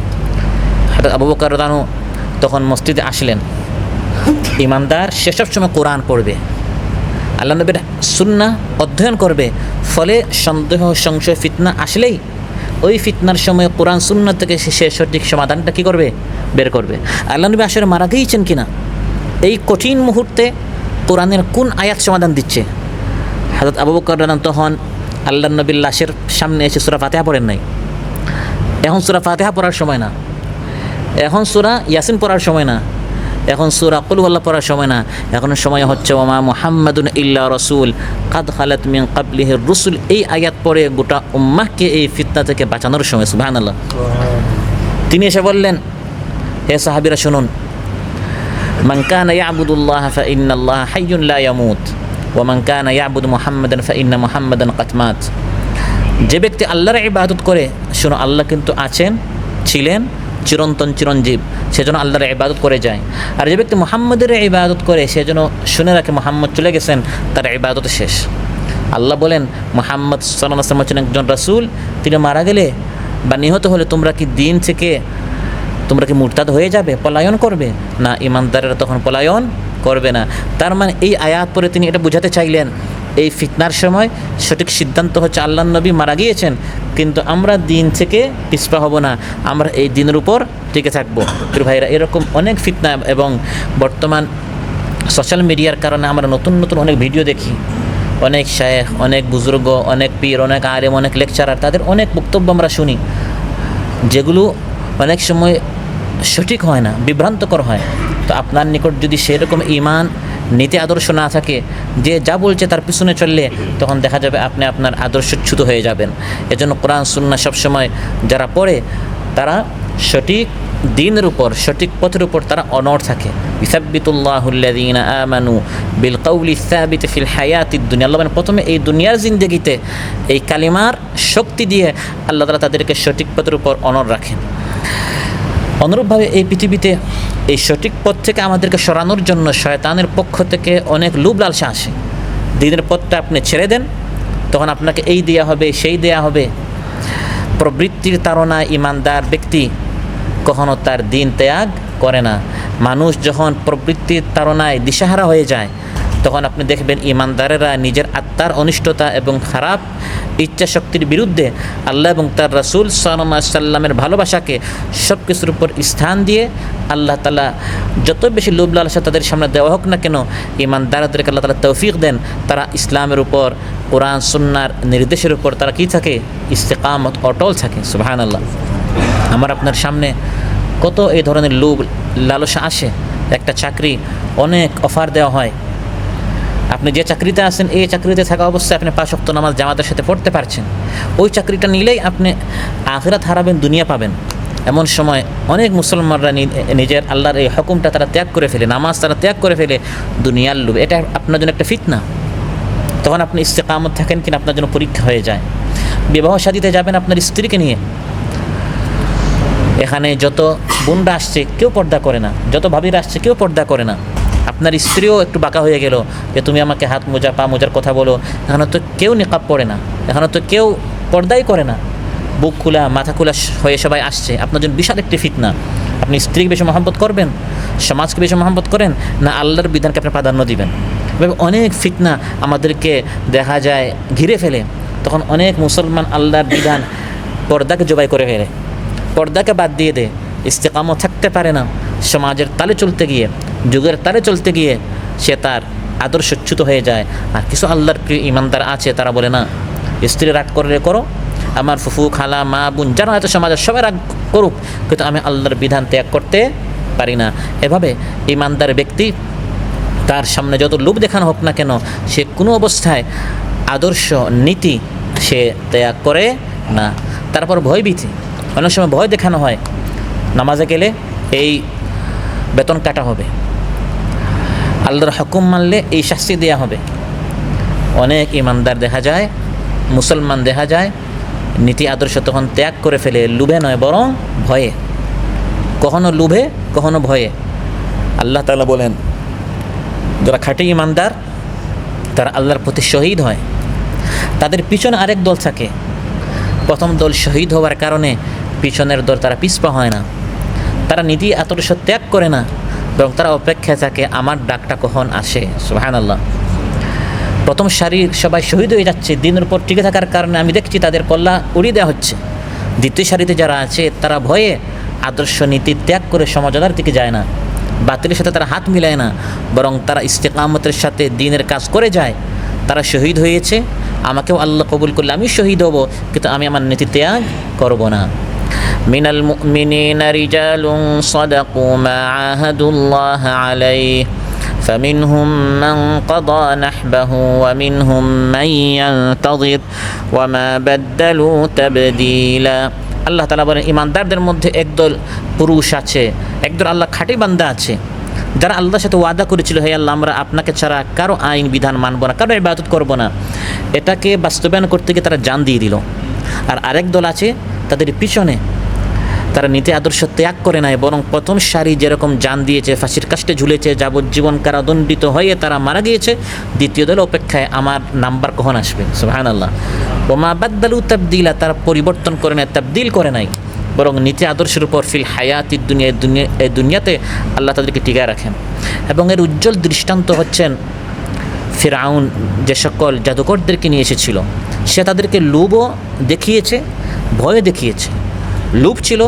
হযরত আবু বকর রাদিয়াল্লাহু আনহু তখন মসজিদে আসলেন। ইমানদার সেসব সময় কোরআন পড়বে, আল্লাহ নবীর সুন্নাহ অধ্যয়ন করবে, ফলে সন্দেহ সংশয় ফিতনা আসলেই ওই ফিতনার সময় কোরআন সুন্নাহ থেকে সে সঠিক সমাধানটা কী করবে? বের করবে। আল্লাহ নবী আসলে মারা গিয়েছেন কিনা, এই কঠিন মুহূর্তে কোরআনের কোন আয়াত সমাধান দিচ্ছে। হযরত আবু বকর রাদিয়াল্লাহু তখন আল্লাহ নবীর লাশের সামনে এসে সূরা ফাতিহা পড়েন নাই। এখন সূরা ফাতিহা পড়ার সময় না, এখন সূরা ইয়াসিন পড়ার সময় না, এখন সূরা কুল হুয়াল্লাহ পড়ার সময় না, এখন সময় হচ্ছে ওমা মুহাম্মাদুন ইল্লা রাসূল কাদ খালাত মিন ক্বাবলিহির রুসুল। এই আয়াত পড়ে গোটা উম্মাহকে এই ফিতনা থেকে বাঁচানোর সময়। সুবহানাল্লাহ। তিনি এসে বললেন, হে সাহাবীরা শুনুন, মান কানা ইয়াবুদুল্লাহ ফা ইন্নাল্লাহা হাইয়ুন লা ইয়ামুত ওয়া মান কানা ইয়াবুদু মুহাম্মাদান ফা ইন্না মুহাম্মাদান কাদ মাত। যে ব্যক্তি আল্লাহর ইবাদত করে, শুনো আল্লাহ কিন্তু আছেন, ছিলেন, চিরন্তন চিরঞ্জীব, সেজন্য আল্লাহর ইবাদত করে যায়। আর যে ব্যক্তি মুহাম্মদের ইবাদত করে, সেজন্য শুনে রাখে মুহাম্মদ চলে গেছেন, তার ইবাদত শেষ। আল্লাহ বলেন মুহাম্মদ সাল্লাল্লাহু আলাইহি ওয়াসাল্লাম হচ্ছেন একজন রাসূল, তিনি মারা গেলে বা নিহত হলে তোমরা কি দিন থেকে মুরতাদ হয়ে যাবে, পলায়ন করবে? না, ইমানদারেরা তখন পলায়ন করবে না। তার মানে এই আয়াত পরে তিনি এটা বোঝাতে চাইলেন, এই ফিতনার সময় সঠিক সিদ্ধান্ত হচ্ছে আল্লাহর নবী মারা গিয়েছেন, কিন্তু আমরা দিন থেকে পিছপা হব না, আমরা এই দিনের উপর টিকে থাকবো। প্রিয় ভাইরা, এরকম অনেক ফিতনা এবং বর্তমান সোশ্যাল মিডিয়ার কারণে আমরা নতুন নতুন অনেক ভিডিও দেখি, অনেক শায়েখ, অনেক বুজুর্গ, অনেক পীর, অনেক আলেম, অনেক লেকচারার, তাদের অনেক বক্তব্য আমরা শুনি, যেগুলো অনেক সময় সঠিক হয় না, বিভ্রান্তকর হয়। তো আপনার নিকট যদি সেরকম ঈমান, নীতি আদর্শ না থাকে, যে যা বলছে তার পিছনে চললে, তখন দেখা যাবে আপনি আপনার আদর্শচ্যুত হয়ে যাবেন। এজন্য কোরআন সুন্নাহ সবসময় যারা পড়ে, তারা সঠিক দিনের উপর, সঠিক পথের উপর তারা অনড় থাকে। ইসাব্বিতুল্লাহুল্লাযীনা আমানু বিল কাউলি সাবিত ফিল হায়াতিদ দুনিয়া। আল্লাহ মানে প্রথমে এই দুনিয়ার জিন্দেগিতে এই কালিমার শক্তি দিয়ে আল্লাহ তাআলা তাদেরকে সঠিক পথের উপর অনড় রাখেন। অনুরূপভাবে এই পৃথিবীতে এই সঠিক পথ থেকে আমাদেরকে সরানোর জন্য শয়তানের পক্ষ থেকে অনেক লোভ লালসা আসে। দিনের পথটা আপনি ছেড়ে দেন, তখন আপনাকে এই দেয়া হবে, সেই দেয়া হবে। প্রবৃত্তির তাড়নায় ইমানদার ব্যক্তি কখনো তার দিন ত্যাগ করে না। মানুষ যখন প্রবৃত্তির তাড়নায় দিশাহারা হয়ে যায়, তখন আপনি দেখবেন ইমানদারেরা নিজের আত্মার অনিষ্টতা এবং খারাপ ইচ্ছা শক্তির বিরুদ্ধে আল্লাহ এবং তার রাসূল সাল্লাল্লাহু আলাইহি সাল্লামের ভালোবাসাকে সব কিছুর উপর স্থান দিয়ে, আল্লাহ তাআলা যত বেশি লোভ লালসা তাদের সামনে দেওয়া হোক না কেন, ইমানদারদেরকে আল্লাহ তাআলা তৌফিক দেন, তারা ইসলামের উপর, কোরআন সুন্নাহর নির্দেশের উপর তারা কী থাকে? ইস্তেকামত, অটল থাকে। সুবহানাল্লাহ। আমার আপনার সামনে কত এই ধরনের লোভ লালসা আসে। একটা চাকরি, অনেক অফার দেওয়া হয়, আপনি যে চাকরিতে আছেন, এই চাকরিতে থাকা অবস্থায় আপনি 5 ওয়াক্ত নামাজ জামাতের সাথে পড়তে পারছেন, ওই চাকরিটা নিলেই আপনি আখিরাত হারাবেন, দুনিয়া পাবেন। এমন সময় অনেক মুসলমানরা নিজের আল্লাহর এই হুকুমটা তারা ত্যাগ করে ফেলে, নামাজ তারা ত্যাগ করে ফেলে দুনিয়ার লোভ। এটা আপনার জন্য একটা ফিতনা। তখন আপনি ইস্তেকামত থাকেন কিনা আপনার জন্য পরীক্ষা হয়ে যায়। বিবাহ শাদীতে যাবেন আপনার স্ত্রীকে নিয়ে, এখানে যত বোনরা আসছে কেউ পর্দা করে না, যত ভাবিরা আসছে কেউ পর্দা করে না। আপনার স্ত্রীও একটু বাঁকা হয়ে গেল যে তুমি আমাকে হাত মোজা পা মোজার কথা বলো। এখানে তো কেউ নিকাব পড়ে না, এখানে তো কেউ পর্দাই করে না, বুক খোলা মাথা খোলা হয়ে সবাই আসছে। আপনার জন্য বিশাল একটি ফিতনা। আপনি স্ত্রীকে বেশি মহব্বত করবেন, সমাজকে বেশি মহব্বত করেন, না আল্লাহর বিধানকে আপনি প্রাধান্য দিবেন? এভাবে অনেক ফিতনা আমাদেরকে দেখা যায় ঘিরে ফেলে। তখন অনেক মুসলমান আল্লাহর বিধান পর্দাকে জবাই করে ফেলে, পর্দাকে বাদ দিয়ে দেয়, ইস্তেকামও থাকতে পারে না। সমাজের তালে চলতে গিয়ে, যুগের তালে চলতে গিয়ে সে তার আদর্শচ্যুত হয়ে যায়। আর কিছু আল্লাহর প্রিয় ইমানদার আছে, তারা বলে না, স্ত্রী রাগ করলে করো, আমার ফুফু খালা মা বোন যারা হয়তো সমাজের সবাই রাগ করুক, কিন্তু আমি আল্লাহর বিধান ত্যাগ করতে পারি না। এভাবে ইমানদার ব্যক্তি তার সামনে যত লোভ দেখানো হোক না কেন, সে কোনো অবস্থায় আদর্শ নীতি সে ত্যাগ করে না। তারপর ভয়ভীতি, অনেক সময় ভয় দেখানো হয়, নামাজে গেলে এই বেতন কাটা হবে, আল্লাহর হুকুম মানলে এই শাস্তি দেওয়া হবে। অনেক ইমানদার দেখা যায়, মুসলমান দেখা যায় নীতি আদর্শ তখন ত্যাগ করে ফেলে, লোভে নয় বরং ভয়ে, কখনো লোভে কখনো ভয়ে। আল্লাহ তাআলা বলেন, যারা খাঁটি ইমানদার তারা আল্লাহর প্রতি শহীদ হয়, তাদের পিছনে আরেক দল থাকে। প্রথম দল শহীদ হওয়ার কারণে পিছনের দল তারা পিছপা হয় না, তারা নীতি আদর্শ ত্যাগ করে না, বরং তারা অপেক্ষায় থাকে আমার ডাকটা কখন আসে। সুবহানাল্লাহ। প্রথম সারির সবাই শহীদ হয়ে যাচ্ছে, দিনের উপর টিকে থাকার কারণে আমি দেখছি তাদের কল্লা উড়িয়ে দেওয়া হচ্ছে। দ্বিতীয় সারিতে যারা আছে তারা ভয়ে আদর্শ নীতি ত্যাগ করে সমাজদার দিকে যায় না, বাতিলের সাথে তারা হাত মিলায় না, বরং তারা ইস্তেকামতের সাথে দ্বীনের কাজ করে যায়। তারা শহীদ হয়েছে, আমাকেও আল্লাহ কবুল করলে আমি শহীদ হব, কিন্তু আমি আমার নীতি ত্যাগ করব না। মিনাল মুমিনিনা রিজালুন সাদাকু মা আহাদুল্লাহ আলাইহি فمنهم من قضى نحبه ومنهم من ينتظر وما بدلوا تبديلا। আল্লাহ তাআলা বলেন, ইমানদারদের মধ্যে একদল পুরুষ আছে, একদল আল্লাহ খাঁটি বান্দা আছে, যারা আল্লাহর সাথে ওয়াদা করেছিল, হে আল্লাহ আমরা আপনাকে ছাড়া কারো আইন বিধান মানব না, কারো ইবাদত করব না। এটাকে বাস্তবায়ন করতে গিয়ে তারা জান দিয়ে দিল। আর আরেক দল আছে, তাদের পিছনে তারা নীতি আদর্শ ত্যাগ করে নাই, বরং প্রথম সারি যেরকম জান দিয়েছে, ফাঁসির কাষ্টে ঝুলেছে, যাবজ্জীবন কারাদণ্ডিত হয়ে তারা মারা গিয়েছে, দ্বিতীয় দল অপেক্ষায় আমার নাম্বার কখন আসবে। সুবহানাল্লাহ। ওমা বাদদালু তাবদিলা, তারা পরিবর্তন করে নাই, তাবদিল করে নাই, বরং নীতি আদর্শের উপর ফিল হায়াতি এই দুনিয়াতে আল্লাহ তাদেরকে টিকায় রাখেন। এবং এর উজ্জ্বল দৃষ্টান্ত হচ্ছেন ফিরআউন যে সকল জাদুকরদেরকে নিয়ে এসেছিল, সে তাদেরকে লোভও দেখিয়েছে, ভয় দেখিয়েছে। লোভ ছিল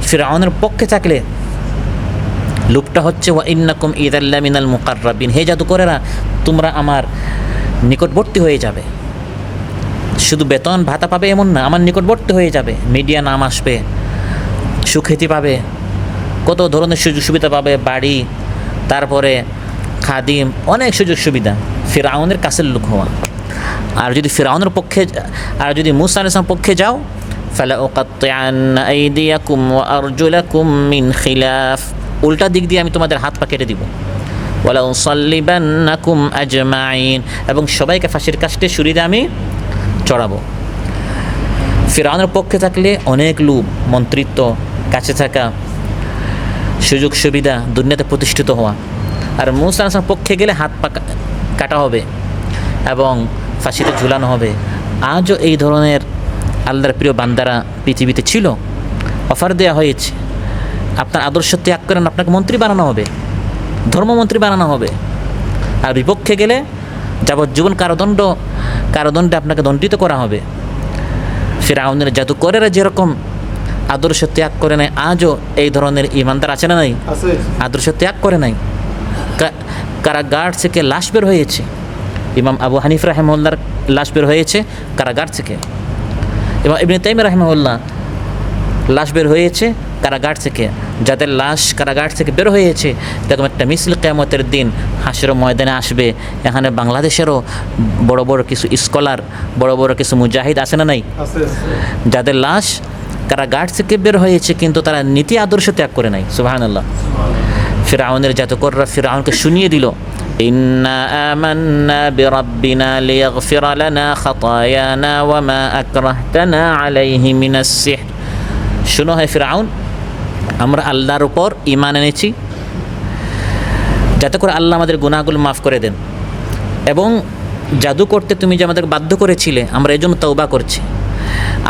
ফিরআউনের পক্ষে থাকলে, লোভটা হচ্ছে ওয়া ইন্নাকুম ইযাল্লা মিনাল মুকাররাবিন, হে জাদুকরেরা তোমরা আমার নিকটবর্তী হয়ে যাবে। শুধু বেতন ভাতা পাবে এমন না, আমার নিকটবর্তী হয়ে যাবে, মিডিয়া নাম আসবে, সুখ্যাতি পাবে, কত ধরনের সুযোগ সুবিধা পাবে, বাড়ি, তারপরে খাদিম, অনেক সুযোগ সুবিধা। ফিরআউনের কাছের লোক হওয়া। আর যদি ফিরআউনের পক্ষে, আর যদি মূসা আলাইহিস সালামের পক্ষে যাও, ফালা উকাত্তিআন্না আইদিয়াকুম ওয়া আরজুলাকুম মিন খিলাফ, উল্টা দিক দিয়ে আমি তোমাদের হাত পা কেটে দিব। ওয়ালা উসাল্লিবান্নাকুম আজমাইন, এবং সবাইকে ফাঁসির কাষ্টে ছুরি দিয়ে আমি চড়াবো। ফিরআউনের পক্ষে থাকলে অনেক লোভ, মন্ত্রিত্ব, কাছে থাকা, সুযোগ সুবিধা, দুনিয়াতে প্রতিষ্ঠিত হওয়া। আর মূসা আলাইহিস সালামের পক্ষে গেলে হাত পা কাটা হবে এবং ফাঁসিতে ঝুলানো হবে। আজও এই ধরনের আল্লাহর প্রিয় বান্দারা পৃথিবীতে ছিল, অফার দেওয়া হয়েছে, আপনার আদর্শ ত্যাগ করেন আপনাকে মন্ত্রী বানানো হবে, ধর্মমন্ত্রী বানানো হবে। আর বিপক্ষে গেলে যাবজ্জীবন কারাদণ্ডে আপনাকে দণ্ডিত করা হবে। ফিরআউনের জাদুকরেরা যেরকম আদর্শ ত্যাগ করে নাই, আজও এই ধরনের ইমানদার আছে না নাই? আদর্শ ত্যাগ করে নাই। কারাগার থেকে লাশ বের হয়েছে, ইমাম আবু হানিফা রাহিমাহুল্লাহর লাশ বের হয়েছে কারাগার থেকে, ইমাম ইবনে তাইমিয়া রাহিমাহুল্লাহ লাশ বের হয়েছে কারাগার থেকে। যাদের লাশ কারাগার থেকে বের হয়েছে, দেখুন একটা মিছিল কিয়ামতের দিন হাসর ময়দানে আসবে। এখানে বাংলাদেশেরও বড় বড় কিছু স্কলার, বড় বড় কিছু মুজাহিদ আছে না নাই? যাদের লাশ কারাগার থেকে বের হয়েছে, কিন্তু তারা নীতি আদর্শ ত্যাগ করে নাই। সুবহানাল্লাহ। ফিরআউনের জাদুকররা ফিরআউনকে শুনিয়ে দিল, ইন্না আমান্না বিরাব্বিনা লিয়াগফিরা লানা খাতায়ানা ওয়া মা আকরাহতানা আলাইহি মিনাস সিহর। শুনো হে ফিরআউন, আমরা আল্লাহর উপর ঈমান এনেছি যাতে করে আল্লাহ আমাদের গুনাহগুলো মাফ করে দেন, এবং জাদু করতে তুমি যে আমাদের বাধ্য করেছিলে, আমরা এই জন্য তওবা করছি,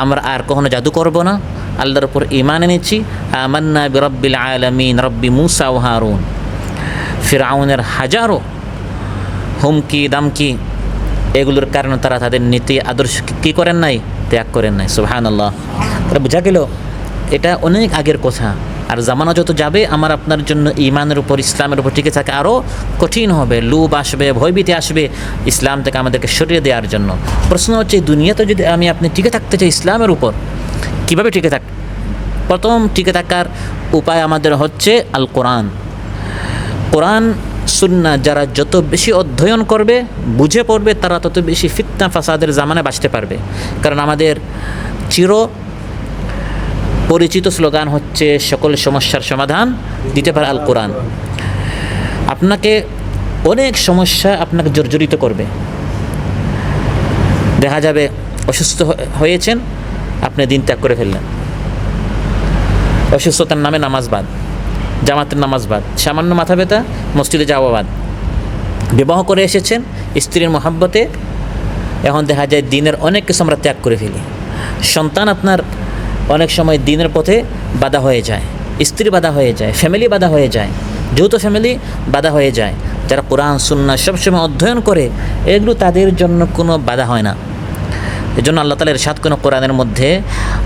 আমরা আর কখনো জাদু করব না, আল্লাহর উপর ঈমান এনেছি। আমান্না বিরাব্বিল আলামিন রব্বি মূসা ওয়া হারুন। ফিরআউনের হাজারো হুমকি দামকি এগুলোর কারণে তারা তাদের নীতি আদর্শ কী করেন নাই, ত্যাগ করেন নাই। সুবহানাল্লাহ। তারা বোঝা গেল এটা অনেক আগের কথা। আর জামানা যত যাবে আমার আপনার জন্য ঈমানের উপর, ইসলামের উপর টিকে থাকে আরও কঠিন হবে, লোভ আসবে, ভয়ভীতি আসবে ইসলাম থেকে আমাদেরকে সরিয়ে দেওয়ার জন্য। প্রশ্ন হচ্ছে, দুনিয়াতে যদি আমি আপনি টিকে থাকতে চাই ইসলামের উপর, কীভাবে টিকে থাক? প্রথম টিকে থাকার উপায় আমাদের হচ্ছে আল কোরআন। কোরআন সুন্নাহ যারা যত বেশি অধ্যয়ন করবে, বুঝে পড়বে, তারা তত বেশি ফিতনা ফাসাদের জামানায় বাঁচতে পারবে। কারণ আমাদের চির পরিচিত স্লোগান হচ্ছে, সকল সমস্যার সমাধান দিতে পারে আল কোরআন। আপনাকে অনেক সমস্যা আপনাকে জর্জরিত করবে। দেখা যাবে অসুস্থ হয়েছেন, আপনি দিন ত্যাগ করে ফেললেন, অসুস্থতার নামে নামাজ বাদ, জামাতের নামাজ বাদ, সামান্য মাথা ব্যথা মসজিদে যাওয়া বাদ, বিবাহ করে এসেছেন স্ত্রীর মহাব্বতে, এখন দেখা যায় দিনের অনেক কিছু আমরা ত্যাগ করে ফেলি। সন্তান আপনার অনেক সময় দিনের পথে বাধা হয়ে যায়, স্ত্রী বাধা হয়ে যায়, ফ্যামিলি বাধা হয়ে যায়, যৌথ ফ্যামিলি বাধা হয়ে যায়। যারা কোরআন সুন্নাহ সবসময় অধ্যয়ন করে, এগুলো তাদের জন্য কোনো বাধা হয় না। এজন্য আল্লাহ তাআলা ইরশাদ করেন কোরআনের মধ্যে,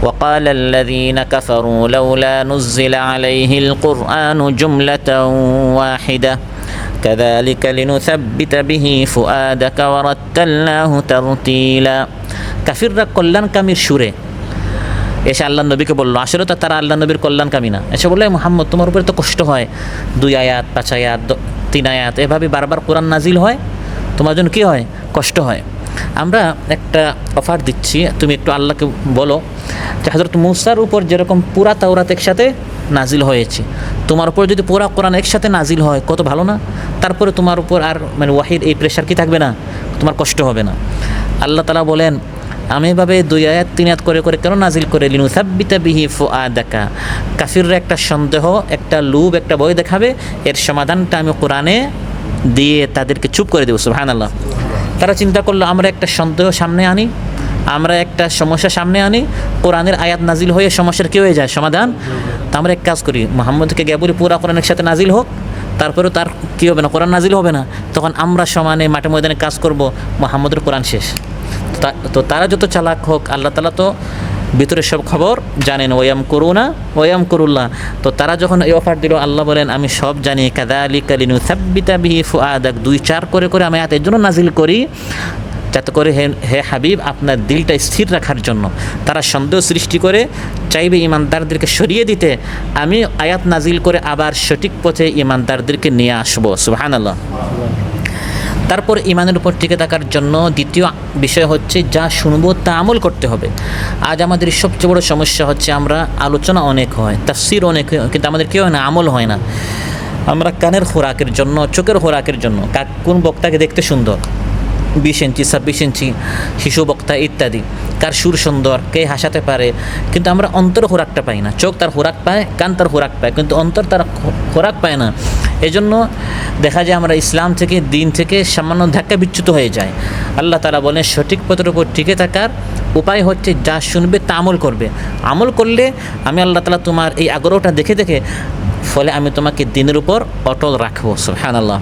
ওয়াকালাল্লাযীনা কাফারু লাউলা নুজ্জিলা আলাইহিল কুরআনু জুমলাতান ওয়াহিদা কাযালিকা লিনুসাব্বিতা বিহি ফুআদাকা ওয়া রাত্তালনাহু তারতীলা। কাফিররা কল্যাণকামীর সুরে এসে আল্লাহ নবীকে বললো, আসলে তো তারা আল্লাহ নবীর কল্যাণকামী না, এসে বললো, মুহাম্মদ তোমার উপরে তো কষ্ট হয়, 2 আয়াত 5 আয়াত 3 আয়াত এভাবে বারবার কোরআন নাজিল হয়, তোমার জন্য কী হয়, কষ্ট হয়। আমরা একটা অফার দিচ্ছি, তুমি একটু আল্লাহকে বলো যে হযরত মূসার উপর যেরকম পুরা তাওরাত একসাথে নাজিল হয়েছে, তোমার উপর যদি পুরা কোরআন একসাথে নাজিল হয় কত ভালো না? তারপরে তোমার উপর আর মানে ওয়াহির এই প্রেশার কি থাকবে না, তোমার কষ্ট হবে না। আল্লাহ তাআলা বলেন, আমি এভাবে 2 আয়াত 3 আয়াত করে করে কেন নাজিল করে, লিনুসাব্বিতা বিহি ফুআদাকা। কাফিররা একটা সন্দেহ, একটা লোভ, একটা ভয় দেখাবে, এর সমাধানটা আমি কোরআনে দিয়ে তাদেরকে চুপ করে দেবো। সুবহানাল্লাহ। তারা চিন্তা করলো, আমরা একটা সন্দেহ সামনে আনি, আমরা একটা সমস্যা সামনে আনি, কোরআনের আয়াত নাজিল হয়ে সমস্যার কী হয়ে যায়, সমাধান। তা আমরা এক কাজ করি, মুহাম্মদকে গিয়ে বলি পুরা কোরআনের সাথে নাজিল হোক, তারপরেও তার কী হবে না, কোরআন নাজিল হবে না, তখন আমরা সমানে মাঠে ময়দানে কাজ করব, মুহাম্মদের কোরআন শেষ। তো তারা যত চালাক হোক, আল্লাহ তাআলা তো ভিতরের সব খবর জানেন, ওয়াম করুনা ওয়াম করুল্লাহ। তো তারা যখন এই অফার দিল, আল্লাহ বলেন, আমি সব জানি, কাযালিকা লিনুসাব্বিতা বিহি ফুআদাক, 2-4 করে করে আমি আয়াতের জন্য নাজিল করি, যাতে করে হে হাবিব আপনার দিলটা স্থির রাখার জন্য। তারা সন্দেহ সৃষ্টি করে চাইবে ইমানদারদেরকে সরিয়ে দিতে, আমি আয়াত নাজিল করে আবার সঠিক পথে ইমানদারদেরকে নিয়ে আসবো। সুবহানাল্লাহ। তারপর ইমানের উপর টিকে থাকার জন্য দ্বিতীয় বিষয় হচ্ছে, যা শুনবো তা আমল করতে হবে। আজ আমাদের সবচেয়ে বড় সমস্যা হচ্ছে, আমরা আলোচনা অনেক হয়, তাফসীর অনেক হয়, কিন্তু আমাদের কেউ হয় না, আমল হয় না। আমরা কানের খোরাকের জন্য, চোখের খোরাকের জন্য, কোন বক্তাকে দেখতে সুন্দর, 20 ইঞ্চি 26 ইঞ্চি শিশু বক্তা ইত্যাদি, কার সুর সুন্দর, কে হাসাতে পারে, কিন্তু আমরা অন্তর খোরাকটা পাই না। চোখ তার খোরাক পায়, কান তার খোরাক পায়, কিন্তু অন্তর তার খোরাক পায় না। এজন্য দেখা যায় আমরা ইসলাম থেকে, দিন থেকে সামান্য ধাক্কা বিচ্যুত হয়ে যায়। আল্লাহ তাআলা বলেন, সঠিক পথের উপর টিকে থাকার উপায় হচ্ছে, যা শুনবে তা আমল করবে। আমল করলে আমি আল্লাহ তাআলা তোমার এই আগ্রহটা দেখে দেখে ফলে আমি তোমাকে দিনের উপর অটল রাখবো। সুবহানাল্লাহ।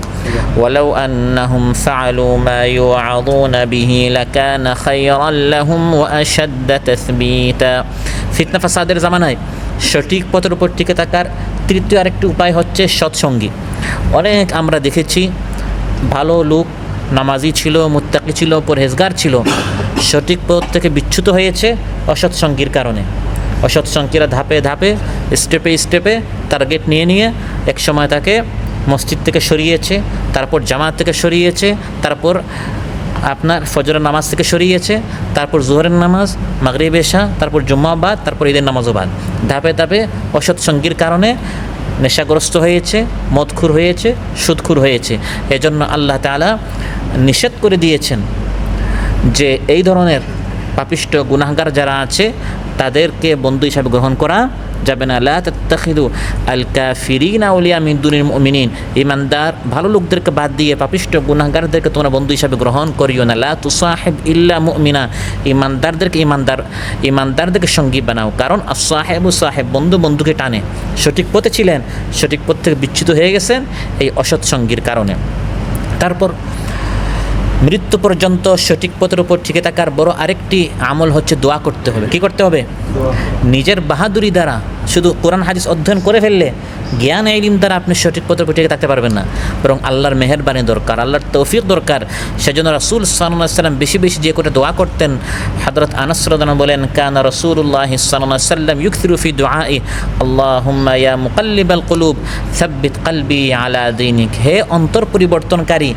ওয়ালাউ আন্নাহুম ফাআলু মা ইউআযুনা বিহি লাকানা খায়রান লাহুম ওয়া আশাদ্দা তাসবীতা। ফিতনা ফাসাদের জামানায় সঠিক পথের উপর টিকে থাকার তৃতীয় আরেকটি উপায় হচ্ছে সৎসঙ্গী। অনেক আমরা দেখেছি ভালো লোক, নামাজি ছিল, মুত্তাকি ছিল, পরহেজগার ছিল, সঠিক পথ থেকে বিচ্যুত হয়েছে অসৎ সঙ্গীর কারণে। অসৎ সঙ্গীরা ধাপে ধাপে, স্টেপে স্টেপে টার্গেট নিয়ে নিয়ে এক সময় তাকে মসজিদ থেকে সরিয়েছে, তারপর জামাত থেকে সরিয়েছে, তারপর আপনার ফজরের নামাজ থেকে সরিয়েছে, তারপর জোহরের নামাজ, মাগরিব এশা, তারপর জুম্মা বাদ, তারপর ঈদের নামাজও বাদ। ধাপে ধাপে অসৎ সঙ্গীর কারণে নেশাগ্রস্ত হয়েছে, মদখুর হয়েছে, সুদখুর হয়েছে। এজন্য আল্লাহ তাআলা নিষেধ করে দিয়েছেন যে এই ধরনের পাপিষ্ট গুনাহগার যারা আছে তাদেরকে বন্ধু হিসাবে গ্রহণ করা যাবে না। লা তাত্তাখিদু আল কাফিরিনা আউলিয়া মিন দুনিল মুমিনিন, ঈমানদার ভালো লোকদেরকে বাদ দিয়ে পাপিষ্ট গুনাহগারদেরকে তোমরা বন্ধু হিসাবে গ্রহণ করিও না। লা তুসাহিব ইল্লা মুমিনা, ঈমানদারদেরকে সঙ্গী বানাও। কারণ as-সাহিবু সাহিব, বন্ধু বন্ধুকে টানে। সঠিক পথে ছিলেন, সঠিক পথ থেকে বিচ্যুত হয়ে গেছেন এই অসৎ সঙ্গীর কারণে। তারপর মৃত্যু পর্যন্ত সঠিক পথের উপর টিকে থাকার বড় আরেকটি আমল হচ্ছে দোয়া করতে হবে। কি করতে হবে? নিজের বাহাদুরি দ্বারা শুধু কোরআন হাদিস অধ্যয়ন করে ফেললে, জ্ঞান ইলম দ্বারা আপনি সঠিক পথের উপর টিকে থাকতে পারবেন না, বরং আল্লাহর মেহেরবানি দরকার, আল্লাহর তৌফিক দরকার। সেজন্য রাসূল সাল্লাল্লাহু আলাইহি ওয়াসাল্লাম বেশি বেশি যে করে দোয়া করতেন। হযরত আনাস রাদিয়াল্লাহু আনহু বলেন, কানা রাসূলুল্লাহ সাল্লাল্লাহু আলাইহি ওয়াসাল্লাম ইউকথিরু ফি দুআই আল্লাহুম্মা ইয়া মুকাল্লিবাল কুলুব সাব্বিত কলবি আলা দীনিক। হে অন্তর পরিবর্তনকারী,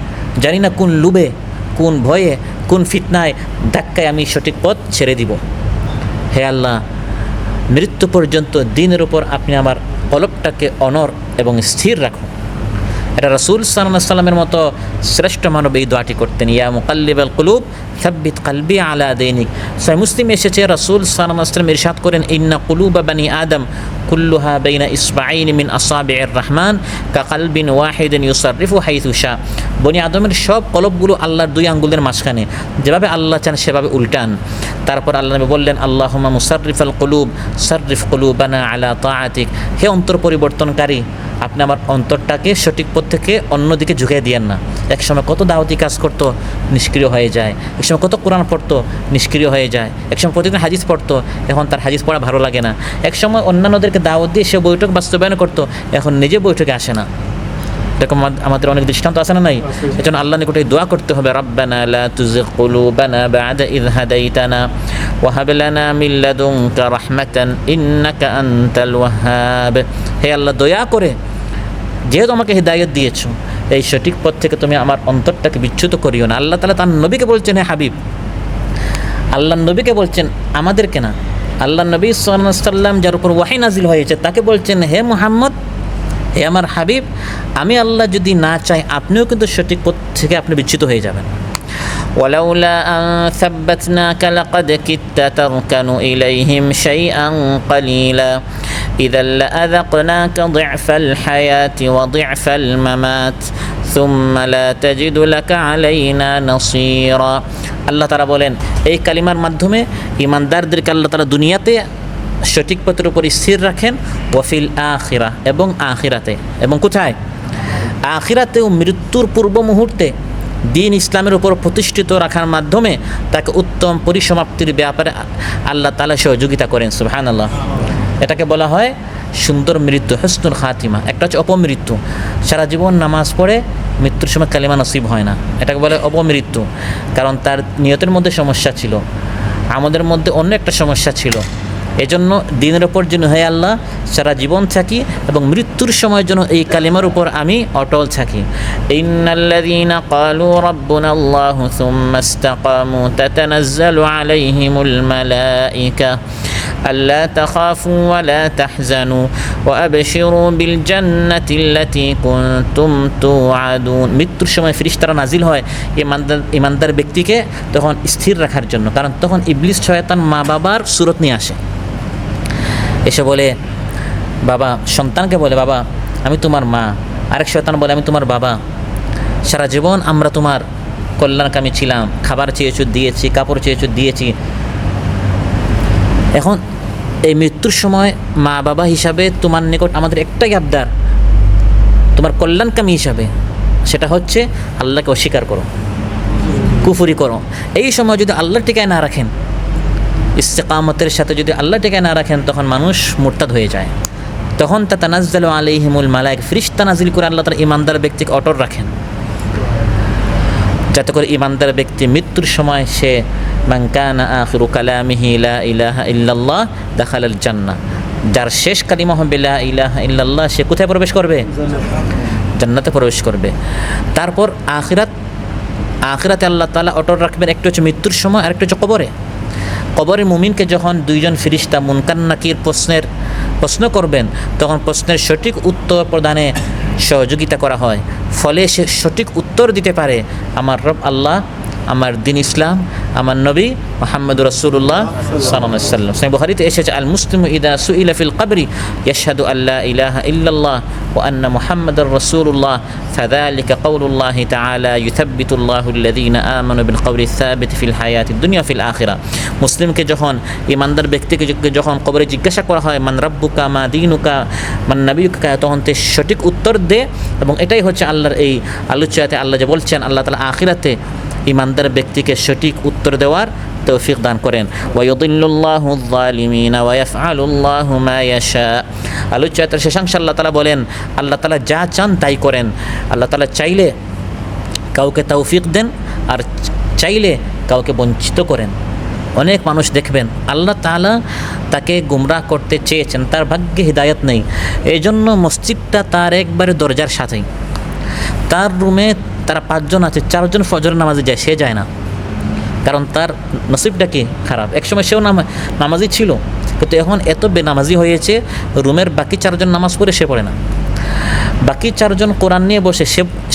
জানি না কোন লুবে, কোন ভয়ে, কোন ফিতনায় ধাক্কায় আমি সঠিক পথ ছেড়ে দিব। হে আল্লাহ, মৃত্যু পর্যন্ত দ্বীনের উপর আপনি আমার কলবটাকে অনর এবং স্থির রাখুন। এটা রাসূল সাল্লাল্লাহু আলাইহি ওয়াসাল্লামের মতো শ্রেষ্ঠ মানব এই দোয়াটি করতেন, ইয়া মুকাল্লিবাল কুলুব সাব্বিত কলবি আলা দীনিক। সহিহ মুসলিম এসেছে, রাসূল সাল্লাল্লাহু আলাইহি ওয়াসাল্লাম ইরশাদ করেন, ইন্না কুলুবা বানি আদম কুল্লুহা বাইনা ইসবাঈন মিন আসাবি'ir রহমান কা কলবিন ওয়াহিদিন ইউসাররিফু হাইথু শা। বনি আদমের সব কলবগুলো আল্লাহর দুই আঙ্গুলের মাঝখানে, যেভাবে আল্লাহ চান সেভাবে উল্টান। তারপর আল্লাহ নবী বললেন, আল্লাহুম্মা মুসাররিফাল কুলুব সাররিফ কুলুবানা আলা তাআতিক। হে অন্তর পরিবর্তনকারী, আপনি আমার অন্তরটাকে সঠিক পথ থেকে অন্যদিকে ঝুঁকিয়ে দিয়েন না। একসময় কত দাওয়াতি কাজ করতো, নিষ্ক্রিয় হয়ে যায়। একসময় কত কোরআন পড়তো, নিষ্ক্রিয় হয়ে যায়। একসময় প্রতিদিন হাদিস পড়তো, এখন তার হাদিস পড়া ভালো লাগে না। একসময় অন্যান্যদেরকে দাওয়াত দিয়ে সে বৈঠক বাস্তবায়ন করতো, এখন নিজে বৈঠকে আসে না। এরকম আমাদের অনেক দৃষ্টান্ত আছে না নাই? এজন্য আল্লাহ নিকটে দোয়া করতে হবে, রব্বানা লা তুযিগ কুলুবানা বা'দা ইয হাদাইতানা ওয়া হাব লানা মিন লাদুনকা রাহমাতান ইন্নাকা আনতাল ওয়াহ্হাব। হে আল্লাহ, দয়া করে যেহেতু আমাকে হিদায়াত দিয়েছো, এই সঠিক পথ থেকে তুমি আমার অন্তরটাকে বিচ্যুত করিও না। আল্লাহ তাআলা তার নবীকে বলছেন, হে হাবিব, আল্লাহ নবীকে বলছেন, আমাদেরকে না। আল্লাহ নবী সাল্লাল্লাহু আলাইহি ওয়াসাল্লাম যার উপর ওয়াহী নাজিল হয়েছে তাকে বলছেন, হে মুহাম্মদ, হে আমার হাবিব, আমি আল্লাহ যদি না চাই আপনিও কিন্তু সঠিক পথ থেকে আপনি বিচ্যুত হয়ে যাবেন। ওয়ালাউলা আন সাব্বাতনাকা লাকাদ কিত্তা তারকানু ইলাইহিম শাইআন কালিলা ইযাল লাআযাকনাকা দি'ফাল হায়াতি ওয়া দি'ফাল মামাত সুম্মা লা তাজিদু লাকা আলাইনা নাসীরা। আল্লাহ তাআলা বলেন, এই কালিমার মাধ্যমে ঈমানদারদেরকে আল্লাহ তাআলা দুনিয়াতে সঠিক পথের উপর স্থির রাখেন, ওয়াফিল আখিরা, এবং আখিরাতে। এবং কোথায়? আখিরাতেও মৃত্যুর পূর্ব মুহূর্তে দিন ইসলামের উপর প্রতিষ্ঠিত রাখার মাধ্যমে তাকে উত্তম পরিসমাপ্তির ব্যাপারে আল্লাহ তাআলা সহযোগিতা করেন। সুবহানাল্লাহ। এটাকে বলা হয় সুন্দর মৃত্যু, হুসনুল খাতিমা। একটা হচ্ছে অপমৃত্যু, সারা জীবন নামাজ পড়ে মৃত্যুর সময় কালিমা নসিব হয় না, এটাকে বলে অপমৃত্যু। কারণ তার নিয়তের মধ্যে সমস্যা ছিল, আমাদের মধ্যে অন্য একটা সমস্যা ছিল। এজন্য দিনের উপর যেন হে আল্লাহ সারা জীবন থাকি এবং মৃত্যুর সময় যেন এই কালিমার উপর আমি অটল থাকি। ইন্নাল্লাযীনা ক্বালু রাব্বুনাল্লাহু সুম্মা ইসতাকামু তাতানাজ্জালু আলাইহিমুল মালাঈকা আল্লা তাখাফু ওয়া লা তাহজানু ওয়া আবশিরু বিল জান্নাতিল্লাতী কুনতুম তুআদুন। মৃত্যুর সময় ফেরেশতারা নাজিল হয় ঈমানদার ব্যক্তিকে তখন স্থির রাখার জন্য। কারণ তখন ইবলিস শয়তান মা বাবার সুরত নিয়ে আসে, এসে বলে, বাবা সন্তানকে বলে, বাবা আমি তোমার মা। আরেক শয়তান বলে, আমি তোমার বাবা, সারা জীবন আমরা তোমার কল্যাণকামী ছিলাম, খাবার চেয়েছো দিয়েছি, কাপড় চেয়েছো দিয়েছি। এখন এই মৃত্যুর সময় মা বাবা হিসাবে তোমার নিকট আমাদের একটাই আবদার, তোমার কল্যাণকামী হিসাবে, সেটা হচ্ছে আল্লাহকে অস্বীকার করো, কুফরি করো। এই সময় যদি আল্লাহ টিকায় না রাখেন, ইস্তেকামতের সাথে যদি আল্লাহ টিকায় না রাখেন, তখন মানুষ মুরতাদ হয়ে যায়। তখন তাতানাজ্জালু আলাইহিমুল মালায়েকা, ফেরেশতা নাজিল করে আল্লাহ তাআলা ঈমানদার ব্যক্তিকে অটল রাখেন, যাতে করে ঈমানদার ব্যক্তি মৃত্যুর সময় সে মান কানা আখিরু কালামিহি লা ইলাহা ইল্লাল্লাহ দাখালাল জান্নাহ, যার শেষ কালিমা হবে লা ইলাহা ইল্লাল্লাহ, সে কোথায় প্রবেশ করবে? জান্নাতে প্রবেশ করবে। তারপর আখিরাত আখিরাতে আল্লাহ তাআলা অটল রাখবেন। একটা হচ্ছে মৃত্যুর সময়, আর একটা হচ্ছে কবরে। কবরে মুমিনকে যখন দুইজন ফেরেশতা মুনকার নাকির প্রশ্ন করবেন, তখন প্রশ্নের সঠিক উত্তর প্রদানে সহযোগিতা করা হয়। ফলে সে সঠিক উত্তর দিতে পারে, আমার রব আল্লাহ, আমার দিন ইসলাম, আমার নবী মুহাম্মদুর রাসূলুল্লাহ সাল্লাল্লাহু আলাইহি ওয়াসাল্লাম। সহিহ বুখারীতে এসেছে, আল মুসলিমু ইদা সুইলা ফিল কবরি ইয়াশহাদু আল্লা ইলাহা ইল্লাল্লাহ ওয়া আন্না মুহাম্মাদার রাসূলুল্লাহ ফাযালিকা কাউলুল্লাহি তাআলা ইউথাব্বিতুল্লাহু আল্লাযীনা আমানু বিল কওলি সাবিত ফিল হায়াতিদ দুনিয়া ফিল আখিরাহ। মুসলিমকে যখন, ইমানদার ব্যক্তিকে যখন কবরে জিজ্ঞাসা করা হয় মান রাব্বুকা মা দীনুকা মান নাবিয়ুকা, তখন সে সঠিক উত্তর দেয়। এবং এটাই হচ্ছে আল্লাহর এই আলোচনাতে আল্লাহ যে বলছেন, আল্লাহ তাআলা আখিরাতে ইমানদার ব্যক্তিকে সঠিক উত্তর দেওয়ার তৌফিক দান করেন। ওয়ায়ুদিল্লুল্লাহু যালিমিনা ওয়া ইয়াফআলুল্লাহু মা ইয়াশা। আলোচনার শেষাংশে আল্লাহ তাআলা বলেন, আল্লাহ তাআলা যা চান তাই করেন। আল্লাহ তাআলা চাইলে কাউকে তৌফিক দেন, আর চাইলে কাউকে বঞ্চিত করেন। অনেক মানুষ দেখবেন আল্লাহ তাআলা তাকে গুমরাহ করতে চেয়েছেন, তার ভাগ্যে হিদায়াত নেই, এই জন্য মসজিদটা তার একবারে দরজার সাথেই। তার রুমে তারা 5 জন আছে, 4 জন ফজর নামাজে যায়, সে যায় না, কারণ তার নসিবটা কি খারাপ। একসময় সেও নামাজি ছিল, কিন্তু এখন এত বেনামাজি হয়েছে, রুমের বাকি 4 জন নামাজ পড়ে সে পড়ে না। বাকি 4 জন কোরআন নিয়ে বসে,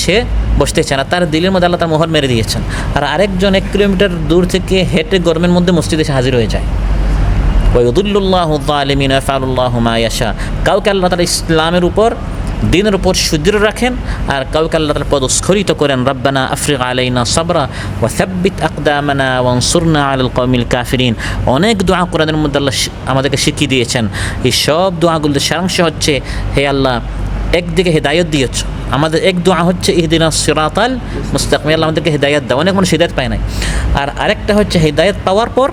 সে বসতে চায় না, তার দিলের মধ্যে আল্লাহ তার মোহর মেরে দিয়েছেন। আর আরেকজন 1 কিলোমিটার দূর থেকে হেঁটে গরমের মধ্যে মসজিদে এসে হাজির হয়ে যায়। ওয়ায়ুদিল্লুল্লাহু যালিমিনা ওয়া ইয়াফআলুল্লাহু মা ইয়াশা। কাউকে আল্লাহ তাআলা ইসলামের উপর, দিনের উপর সুদৃঢ় রাখেন, আর কাউকে আল্লাহ তাআলা পদস্খলিত করেন। রব্বানা আফরিগ আলাইনা সাবরা ওয়া সাব্বিত আকদামানা ওয়ানসুরনা আলাল কওমিল কাফিরিন। অনেক দোয়া কোরআনের মধ্যে আল্লাহ আমাদেরকে শিখিয়ে দিয়েছেন। এই সব দোয়াগুলোর সারাংশ হচ্ছে, হে আল্লাহ, একদিকে হেদায়েত দিয়েছ, আমাদের এক দোয়া হচ্ছে ইহদিনাস সিরাতাল মুস্তাকিম, আল্লাহ আমাদেরকে হেদায়েত দাও। অনেক মানুষ হেদায়েত পায় নাই। আর আরেকটা হচ্ছে হেদায়েত পাওয়ার পর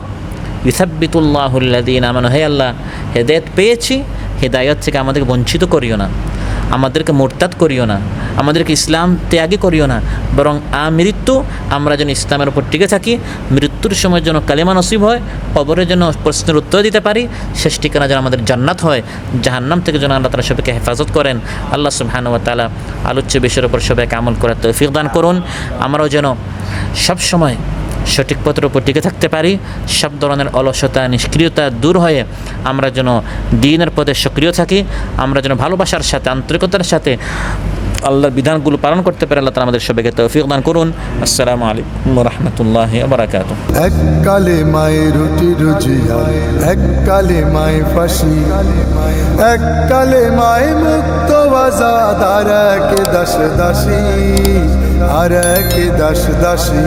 ইউসাব্বিতুল্লাহু আল্লাযীনা আমানু, হে আল্লাহ, হেদায়েত পেয়েছি, হেদায়েত থেকে আমাদেরকে বঞ্চিত করিও না, আমাদেরকে মুরতাদ করিও না, আমাদেরকে ইসলাম ত্যাগী করিও না, বরং মৃত্যু আমরা যেন ইসলামের উপর টিকে থাকি, মৃত্যুর সময় যেন কালেমা নসিব হয়, কবরের জন্য প্রশ্নের উত্তর দিতে পারি, শেষ ঠিকানা যেন আমাদের জান্নাত হয়, জাহান্নাম থেকে যেন আল্লাহ তাআলা সবাইকে হেফাজত করেন। আল্লাহ সুবহানাহু ওয়া তাআলা আলোচ্য বিষয়ের উপর সবাইকে আমল করার তৌফিক দান করুন। আমরাও যেন সবসময় সঠিক পথের উপর টিকে থাকতে পারি, সব ধরনের অলসতা, নিষ্ক্রিয়তা দূর হয়ে আমরা যেন দ্বীনের পথে সক্রিয় থাকি, আমরা যেন ভালোবাসার সাথে, আন্তরিকতার সাথে আল্লাহর বিধানগুলো পালন করতে পারে। আল্লাহ তাআলা আমাদের সবাইকে তৌফিক দান করুন। আসসালামু আলাইকুম ওয়া রাহমাতুল্লাহি ওয়া বারাকাতুহু। এক কালেমায় রুটি রুজিয়া, এক কালেমায় ফাঁসি, এক কালেমায় মুক্ত আজাদ, আর এক দাস দাসী, আর এক দাস দাসী।